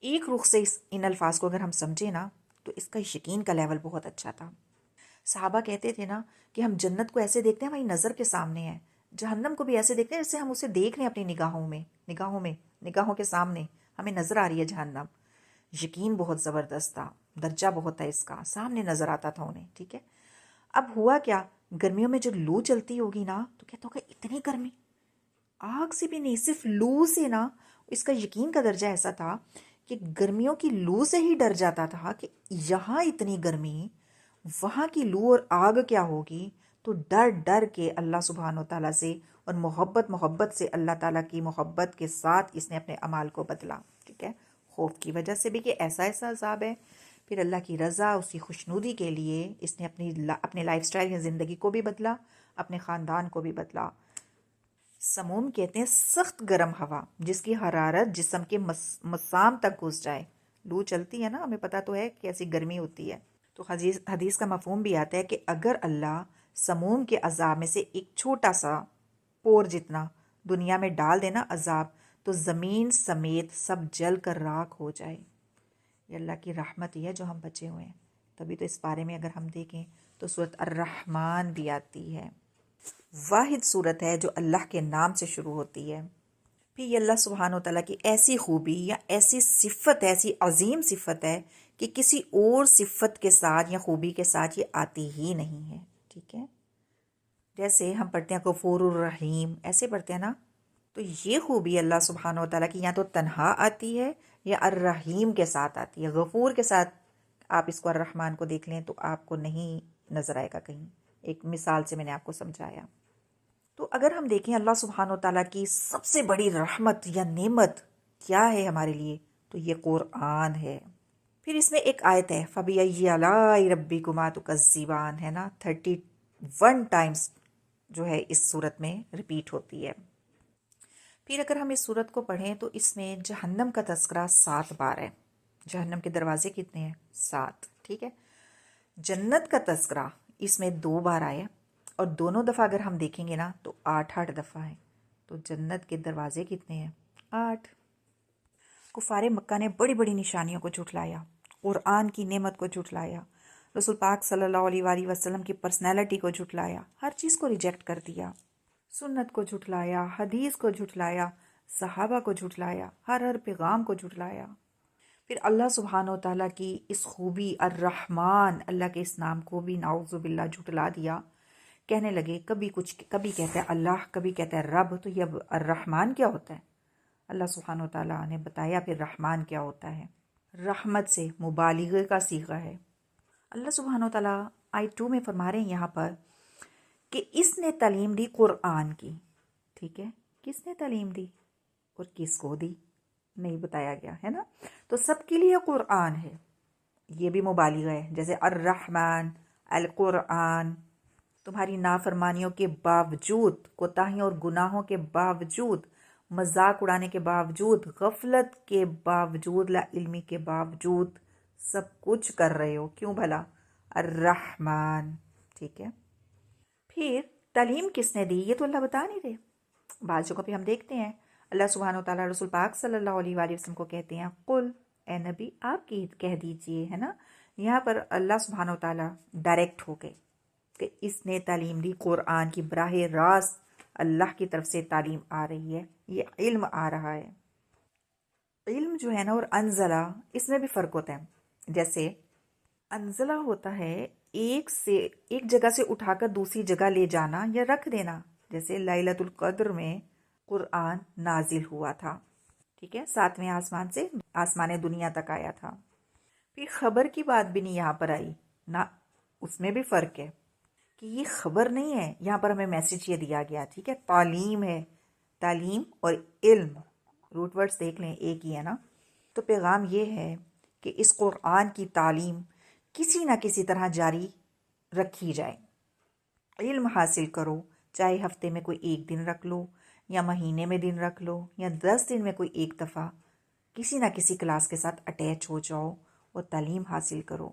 ایک رخ سے ان الفاظ کو اگر ہم سمجھیں نا تو اس کا یقین کا لیول بہت اچھا تھا. صحابہ کہتے تھے نا کہ ہم جنت کو ایسے دیکھتے ہیں ہماری نظر کے سامنے ہے، جہنم کو بھی ایسے دیکھتے ہیں جیسے ہم اسے دیکھ رہے ہیں اپنی نگاہوں کے سامنے ہمیں نظر آ رہی ہے جہنم. یقین بہت زبردست تھا، درجہ بہت تھا اس کا، سامنے نظر آتا تھا انہیں. ٹھیک ہے. اب ہوا کیا، گرمیوں میں جو لو چلتی ہوگی نا تو کہتا ہوگا اتنی گرمی، آگ سے بھی نہیں، صرف لو سے نا. اس کا یقین کا درجہ ایسا تھا کہ گرمیوں کی لو سے ہی ڈر جاتا تھا کہ یہاں اتنی گرمی، وہاں کی لو اور آگ کیا ہوگی. تو ڈر کے اللہ سبحانہ و تعالیٰ سے اور محبت سے، اللہ تعالیٰ کی محبت کے ساتھ اس نے اپنے اعمال کو بدلا. ٹھیک ہے. خوف کی وجہ سے بھی کہ ایسا عذاب ہے، پھر اللہ کی رضا، اس کی خوشنودی کے لیے اس نے اپنے لائف سٹائل یا زندگی کو بھی بدلا، اپنے خاندان کو بھی بدلا. سموم کہتے ہیں سخت گرم ہوا جس کی حرارت جسم کے مسام تک گھس جائے. لو چلتی ہے نا، ہمیں پتہ تو ہے کیسی گرمی ہوتی ہے. تو حدیث کا مفہوم بھی آتا ہے کہ اگر اللہ سموم کے عذاب میں سے ایک چھوٹا سا پور جتنا دنیا میں ڈال دینا عذاب، تو زمین سمیت سب جل کر راکھ ہو جائے. یہ اللہ کی رحمت ہی ہے جو ہم بچے ہوئے ہیں. تبھی تو اس بارے میں اگر ہم دیکھیں تو سورۃ الرحمن بھی آتی ہے، واحد سورت ہے جو اللہ کے نام سے شروع ہوتی ہے. پھر یہ اللہ سبحانہ و تعالیٰ کی ایسی خوبی یا ایسی صفت ہے، ایسی عظیم صفت ہے کہ کسی اور صفت کے ساتھ یا خوبی کے ساتھ یہ آتی ہی نہیں ہے، ٹھیک ہے؟ جیسے ہم پڑھتے ہیں غفور الرحیم، ایسے پڑھتے ہیں نا، تو یہ خوبی اللہ سبحانہ و تعالیٰ کی یا تو تنہا آتی ہے یا الرحیم کے ساتھ آتی ہے۔ غفور کے ساتھ آپ اس کو الرحمن کو دیکھ لیں تو آپ کو نہیں نظر آئے گا کہیں، ایک مثال سے میں نے آپ کو سمجھایا۔ تو اگر ہم دیکھیں اللہ سبحانہ و تعالیٰ کی سب سے بڑی رحمت یا نعمت کیا ہے ہمارے لیے، تو یہ قرآن ہے۔ پھر اس میں ایک آیت ہے فَبِأَيِّ آلَاءِ رَبِّكُمَا تُكَذِّبَانِ، ہے نا، 31 ٹائمز جو ہے اس صورت میں ریپیٹ ہوتی ہے۔ پھر اگر ہم اس صورت کو پڑھیں تو اس میں جہنم کا تذکرہ 7 بار ہے۔ جہنم کے دروازے کتنے ہیں؟ 7، ٹھیک ہے۔ جنت کا تذکرہ اس میں 2 بار آیا، اور دونوں دفعہ اگر ہم دیکھیں گے نا تو 8 دفعہ ہیں۔ تو جنت کے دروازے کتنے ہیں؟ 8۔ کفار مکہ نے بڑی بڑی نشانیوں کو جھٹلایا، قرآن کی نعمت کو جھٹلایا، رسول پاک صلی اللہ علیہ وآلہ وسلم کی پرسنالٹی کو جھٹلایا، ہر چیز کو ریجیکٹ کر دیا، سنت کو جھٹلایا، حدیث کو جھٹلایا، صحابہ کو جھٹلایا، ہر پیغام کو جھٹلایا۔ پھر اللہ سبحانہ و تعالیٰ کی اس خوبی الرحمن، اللہ کے اس نام کو بھی نعوذ باللہ جھٹلا دیا، کہنے لگے کبھی کہتا ہے اللہ، کبھی کہتا ہے رب، تو یہ الرحمن کیا ہوتا ہے؟ اللہ سبحانہ و تعالیٰ نے بتایا پھر رحمان کیا ہوتا ہے، رحمت سے مبالغے کا صیغہ ہے۔ اللہ سبحانہ و تعالیٰ آیت 2 میں فرما رہے ہیں یہاں پر کہ اس نے تعلیم دی قرآن کی، ٹھیک ہے، کس نے تعلیم دی اور کس کو دی نہیں بتایا گیا، ہے نا، تو سب کے لیے قرآن ہے، یہ بھی مبالغہ ہے، جیسے الرحمن، القرآن۔ تمہاری نافرمانیوں کے باوجود، کوتاہیوں اور گناہوں کے باوجود، مذاق اڑانے کے باوجود، غفلت کے باوجود، لا علمی کے باوجود سب کچھ کر رہے ہو، کیوں بھلا؟ الرحمن، ٹھیک ہے۔ پھر تعلیم کس نے دی، یہ تو اللہ بتا نہیں رہے۔ بعض جگہوں پہ ہم دیکھتے ہیں اللہ سبحانہ و تعالیٰ رسول پاک صلی اللہ علیہ وآلہ وسلم کو کہتے ہیں قل، اے نبی آپ کہہ دیجئے، ہے نا۔ یہاں پر اللہ سبحانہ و تعالیٰ ڈائریکٹ ہو گئے کہ اس نے تعلیم دی قرآن کی، براہ راست اللہ کی طرف سے تعلیم آ رہی ہے، یہ علم آ رہا ہے۔ علم جو ہے نا اور انزلہ، اس میں بھی فرق ہوتا ہے۔ جیسے انزلہ ہوتا ہے ایک جگہ سے اٹھا کر دوسری جگہ لے جانا یا رکھ دینا، جیسے لیلۃ القدر میں قرآن نازل ہوا تھا، ٹھیک ہے، 7ویں آسمان سے آسمان دنیا تک آیا تھا۔ پھر خبر کی بات بھی نہیں یہاں پر آئی نہ، اس میں بھی فرق ہے کہ یہ خبر نہیں ہے، یہاں پر ہمیں میسج یہ دیا گیا، ٹھیک ہے، تعلیم ہے، تعلیم اور علم، روٹ ورڈز دیکھ لیں ایک ہی ہے نا۔ تو پیغام یہ ہے کہ اس قرآن کی تعلیم کسی نہ کسی طرح جاری رکھی جائے، علم حاصل کرو، چاہے ہفتے میں کوئی 1 دن رکھ لو یا مہینے میں دن رکھ لو یا 10 دن میں کوئی 1 دفعہ کسی نہ کسی کلاس کے ساتھ اٹیچ ہو جاؤ اور تعلیم حاصل کرو۔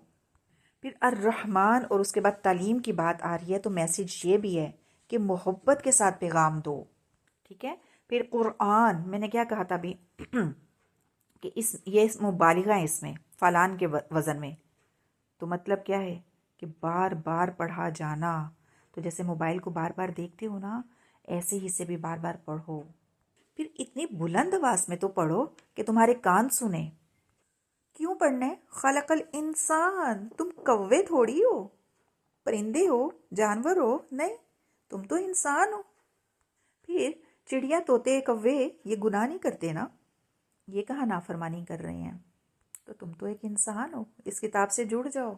پھر الرحمن اور اس کے بعد تعلیم کی بات آ رہی ہے تو میسج یہ بھی ہے کہ محبت کے ساتھ پیغام دو، ٹھیک ہے۔ پھر قرآن، میں نے کیا کہا تھا ابھی کہ یہ مبالغہ ہے اس میں، فلان کے وزن میں، تو مطلب کیا ہے کہ بار بار پڑھا جانا، تو جیسے موبائل کو بار بار دیکھتے ہو نا، ایسے ہی سے بھی بار بار پڑھو۔ پھر اتنی بلند آواز میں تو پڑھو کہ تمہارے کان سنیں۔ کیوں پڑھنا ہے؟ خلق الانسان، تم کوے تھوڑی ہو، پرندے ہو، جانور ہو، نہیں، تم تو انسان ہو۔ پھر چڑیا، طوطے، کوے یہ گناہ نہیں کرتے نا، یہ کہاں نافرمانی کر رہے ہیں، تو تم تو ایک انسان ہو، اس کتاب سے جڑ جاؤ۔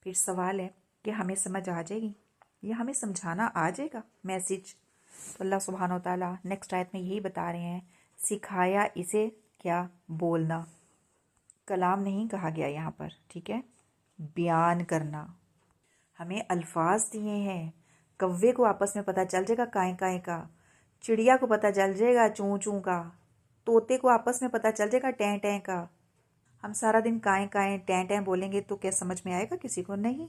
پھر سوال ہے کہ ہمیں سمجھ آ جائے گی، یہ ہمیں سمجھانا آ جائے گا میسج؟ تو اللہ سبحانہ و تعالیٰ نیکسٹ آیت میں یہی بتا رہے ہیں، سکھایا اسے کیا؟ بولنا، کلام نہیں کہا گیا یہاں پر، ٹھیک ہے، بیان کرنا۔ ہمیں الفاظ دیے ہیں، کوے کو آپس میں پتہ چل جائے گا کائیں کائیں کا، چڑیا کو پتہ چل جائے گا چوں چوں کا، طوطے کو آپس میں پتہ چل جائے گا ٹیں ٹیں کا۔ ہم سارا دن کائیں کائیں ٹیں ٹیں بولیں گے تو کیا سمجھ میں آئے گا کسی کو؟ نہیں۔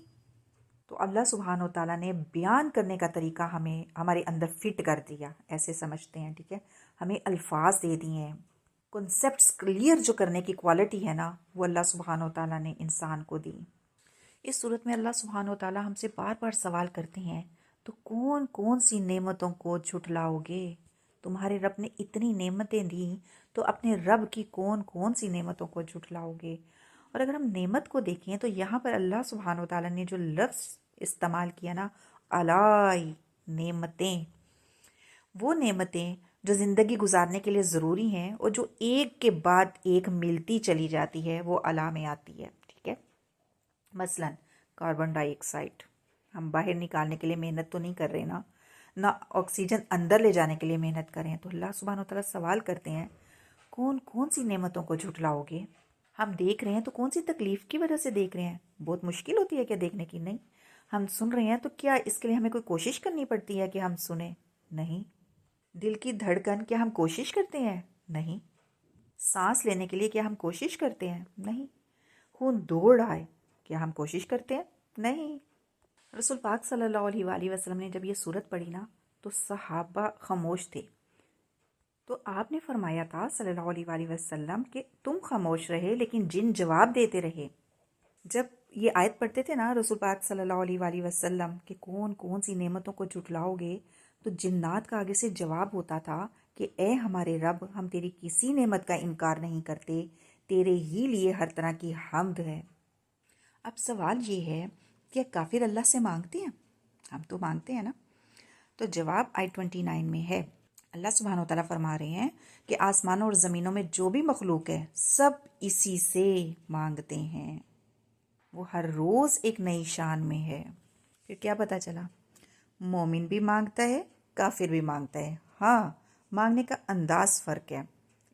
تو اللہ سبحانہ و تعالیٰ نے بیان کرنے کا طریقہ ہمیں ہمارے اندر فٹ کر دیا، ایسے سمجھتے ہیں، ٹھیک ہے، ہمیں الفاظ دے دیے ہیں، کنسیپٹس کلیئر جو کرنے کی کوالٹی ہے نا، وہ اللہ سبحانہ و تعالیٰ نے انسان کو دی۔ اس صورت میں اللہ سبحانہ و تعالیٰ ہم سے بار بار سوال کرتے ہیں تو کون کون سی نعمتوں کو جھٹلاؤ گے، تمہارے رب نے اتنی نعمتیں دیں تو اپنے رب کی کون کون سی نعمتوں کو جھٹلاؤ گے؟ اور اگر ہم نعمت کو دیکھیں تو یہاں پر اللہ سبحانہ و تعالیٰ نے جو لفظ استعمال کیا نا، الائی، نعمتیں، وہ نعمتیں جو زندگی گزارنے کے لیے ضروری ہیں اور جو ایک کے بعد ایک ملتی چلی جاتی ہے، وہ الا میں آتی ہے، ٹھیک ہے؟ مثلا کاربن ڈائی آکسائڈ ہم باہر نکالنے کے لیے محنت تو نہیں کر رہے نا، نہ آکسیجن اندر لے جانے کے لیے محنت کریں، تو اللہ سبحانہ و تعالیٰ سوال کرتے ہیں کون کون سی نعمتوں کو جھٹلاؤ گے؟ ہم دیکھ رہے ہیں تو کون سی تکلیف کی وجہ سے دیکھ رہے ہیں؟ بہت مشکل ہوتی ہے کیا دیکھنے کی؟ نہیں۔ ہم سن رہے ہیں تو کیا اس کے لیے ہمیں کوئی کوشش کرنی پڑتی ہے کہ ہم سنیں؟ نہیں۔ دل کی دھڑکن کیا ہم کوشش کرتے ہیں؟ نہیں۔ سانس لینے کے لیے کیا ہم کوشش کرتے ہیں؟ نہیں۔ خون دوڑ آئے کیا ہم کوشش کرتے ہیں؟ نہیں۔ رسول پاک صلی اللہ علیہ وآلہ وسلم نے جب یہ صورت پڑھی نا تو صحابہ خاموش تھے، تو آپ نے فرمایا تھا صلی اللہ علیہ وآلہ وسلم کہ تم خاموش رہے لیکن جن جواب دیتے رہے۔ جب یہ آیت پڑھتے تھے نا رسول پاک صلی اللہ علیہ وآلہ وسلم کہ کون کون سی نعمتوں کو جھٹلاؤ گے، تو جنات کا آگے سے جواب ہوتا تھا کہ اے ہمارے رب، ہم تیری کسی نعمت کا انکار نہیں کرتے، تیرے ہی لیے ہر طرح کی حمد ہے۔ اب سوال یہ ہے کہ کافر اللہ سے مانگتے ہیں؟ ہم تو مانگتے ہیں نا۔ تو جواب آئی 29 میں ہے۔ اللہ سبحانہ و تعالیٰ فرما رہے ہیں کہ آسمانوں اور زمینوں میں جو بھی مخلوق ہے سب اسی سے مانگتے ہیں، وہ ہر روز ایک نئی شان میں ہے۔ پھر کیا پتا چلا؟ مومن بھی مانگتا ہے، کافر بھی مانگتا ہے، ہاں مانگنے کا انداز فرق ہے۔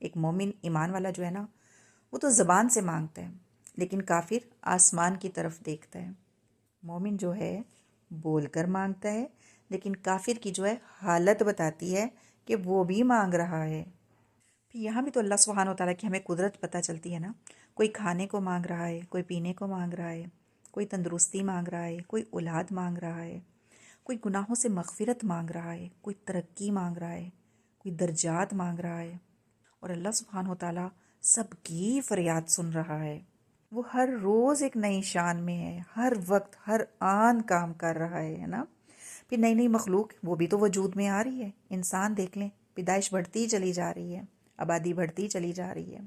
ایک مومن ایمان والا جو ہے نا، وہ تو زبان سے مانگتا ہے، لیکن کافر آسمان کی طرف دیکھتا ہے۔ مومن جو ہے بول کر مانگتا ہے، لیکن کافر کی جو ہے حالت بتاتی ہے کہ وہ بھی مانگ رہا ہے۔ پھر یہاں بھی تو اللہ سبحانہ و تعالیٰ کی ہمیں قدرت پتہ چلتی ہے نا۔ کوئی کھانے کو مانگ رہا ہے، کوئی پینے کو مانگ رہا ہے، کوئی تندرستی مانگ رہا ہے، کوئی اولاد مانگ رہا ہے، کوئی گناہوں سے مغفرت مانگ رہا ہے، کوئی ترقی مانگ رہا ہے، کوئی درجات مانگ رہا ہے، اور اللہ سبحانہ و تعالیٰ سب کی فریاد سن رہا ہے۔ وہ ہر روز ایک نئی شان میں ہے، ہر وقت ہر آن کام کر رہا ہے نا۔ پھر نئی نئی مخلوق وہ بھی تو وجود میں آ رہی ہے۔ انسان دیکھ لیں، پیدائش بڑھتی چلی جا رہی ہے، آبادی بڑھتی چلی جا رہی ہے۔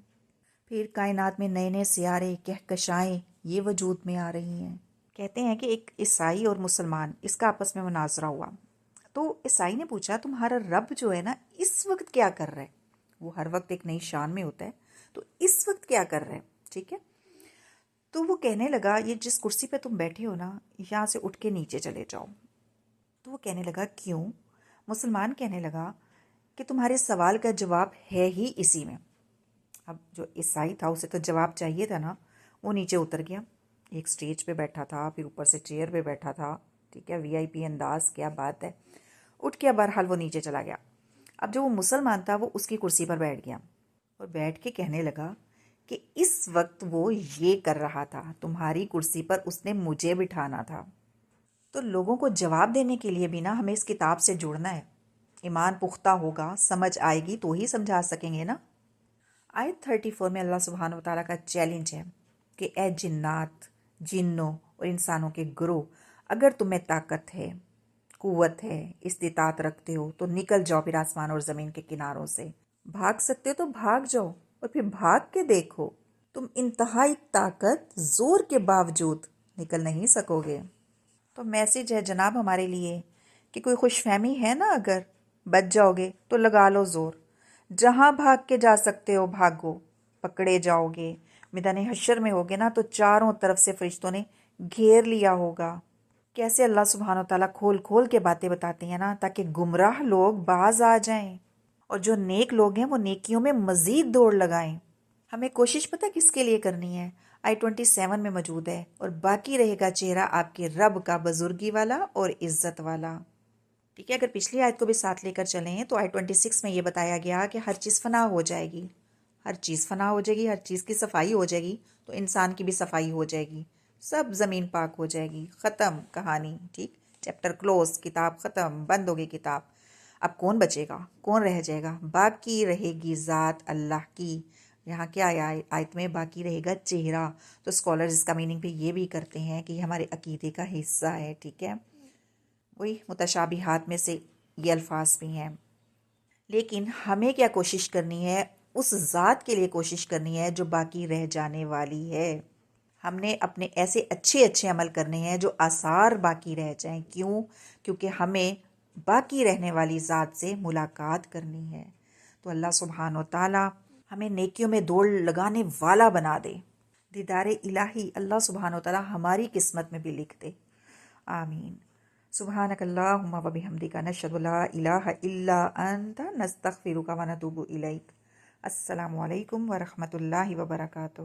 پھر کائنات میں نئے نئے سیارے، کہکشائیں یہ وجود میں آ رہی ہیں۔ کہتے ہیں کہ ایک عیسائی اور مسلمان اس کا آپس میں مناظرہ ہوا، تو عیسائی نے پوچھا تمہارا رب جو ہے نا اس وقت کیا کر رہا ہے؟ وہ ہر وقت ایک نئی شان میں ہوتا ہے، تو اس وقت کیا کر رہا ہے؟ ٹھیک ہے، تو وہ کہنے لگا یہ جس کرسی پہ تم بیٹھے ہو نا، یہاں سے اٹھ کے نیچے چلے جاؤ۔ تو وہ کہنے لگا کیوں؟ مسلمان کہنے لگا کہ تمہارے سوال کا جواب ہے ہی اسی میں۔ اب جو عیسائی تھا اسے تو جواب چاہیے تھا نا، وہ نیچے اتر گیا، ایک سٹیج پہ بیٹھا تھا، پھر اوپر سے چیئر پہ بیٹھا تھا، ٹھیک ہے، وی آئی پی انداز، کیا بات ہے، اٹھ کے بہرحال وہ نیچے چلا گیا۔ اب جو وہ مسلمان تھا وہ اس کی کرسی پر بیٹھ گیا اور بیٹھ کے کہنے لگا کہ اس وقت وہ یہ کر رہا تھا، تمہاری کرسی پر اس نے مجھے بٹھانا تھا۔ تو لوگوں کو جواب دینے کے لیے بھی نا ہمیں اس کتاب سے جڑنا ہے۔ ایمان پختہ ہوگا، سمجھ آئے گی تو ہی سمجھا سکیں گے نا۔ آیت 34 میں اللہ سبحانہ و تعالیٰ کا چیلنج ہے کہ اے جنات، جنوں اور انسانوں کے گروہ، اگر تمہیں طاقت ہے، قوت ہے، استطاعت رکھتے ہو تو نکل جاؤ پھر آسمان اور زمین کے کناروں سے۔ بھاگ سکتے ہو تو بھاگ جاؤ، اور پھر بھاگ کے دیکھو، تم انتہائی طاقت زور کے باوجود نکل نہیں سکو گے۔ تو میسج ہے جناب ہمارے لیے کہ کوئی خوش فہمی ہے نا، اگر بچ جاؤ گے تو لگا لو زور، جہاں بھاگ کے جا سکتے ہو بھاگو، پکڑے جاؤ گے۔ میدان حشر میں ہوگے نا تو چاروں طرف سے فرشتوں نے گھیر لیا ہوگا۔ کیسے اللہ سبحانہ و تعالیٰ کھول کھول کے باتیں بتاتے ہیں نا، تاکہ گمراہ لوگ باز آ جائیں اور جو نیک لوگ ہیں وہ نیکیوں میں مزید دوڑ لگائیں۔ ہمیں کوشش پتہ کس کے لیے کرنی ہے؟ آئی 27 میں موجود ہے، اور باقی رہے گا چہرہ آپ کے رب کا بزرگی والا اور عزت والا۔ ٹھیک ہے، اگر پچھلی آیت کو بھی ساتھ لے کر چلیں تو آئی 26 میں یہ بتایا گیا کہ ہر چیز فنا ہو جائے گی، ہر چیز فنا ہو جائے گی، ہر چیز کی صفائی ہو جائے گی، تو انسان کی بھی صفائی ہو جائے گی، سب زمین پاک ہو جائے گی، ختم کہانی، ٹھیک، چیپٹر کلوز، کتاب ختم، بند ہوگی کتاب۔ اب کون بچے گا، کون رہ جائے گا؟ باقی رہے گی ذات اللہ کی۔ یہاں کیا آیا آیت میں؟ باقی رہے گا چہرہ۔ تو اسکالرز اس کا میننگ پہ یہ بھی کرتے ہیں کہ یہ ہمارے عقیدے کا حصہ ہے، ٹھیک ہے۔ وہی متشابہات میں سے یہ الفاظ بھی ہیں۔ لیکن ہمیں کیا کوشش کرنی ہے؟ اس ذات کے لیے کوشش کرنی ہے جو باقی رہ جانے والی ہے۔ ہم نے اپنے ایسے اچھے عمل کرنے ہیں جو آثار باقی رہ جائیں۔ کیوں؟ کیونکہ ہمیں باقی رہنے والی ذات سے ملاقات کرنی ہے۔ تو اللہ سبحانہ و تعالی ہمیں نیکیوں میں دوڑ لگانے والا بنا دے۔ دیدار الہی اللہ سبحانہ و تعالی ہماری قسمت میں بھی لکھ دے۔ آمین۔ سبحانک اللہم و بحمدک نشہد لا الہ الا انت نستغفرک و نتوب الیک۔ السلام علیکم ورحمۃ اللہ وبرکاتہ۔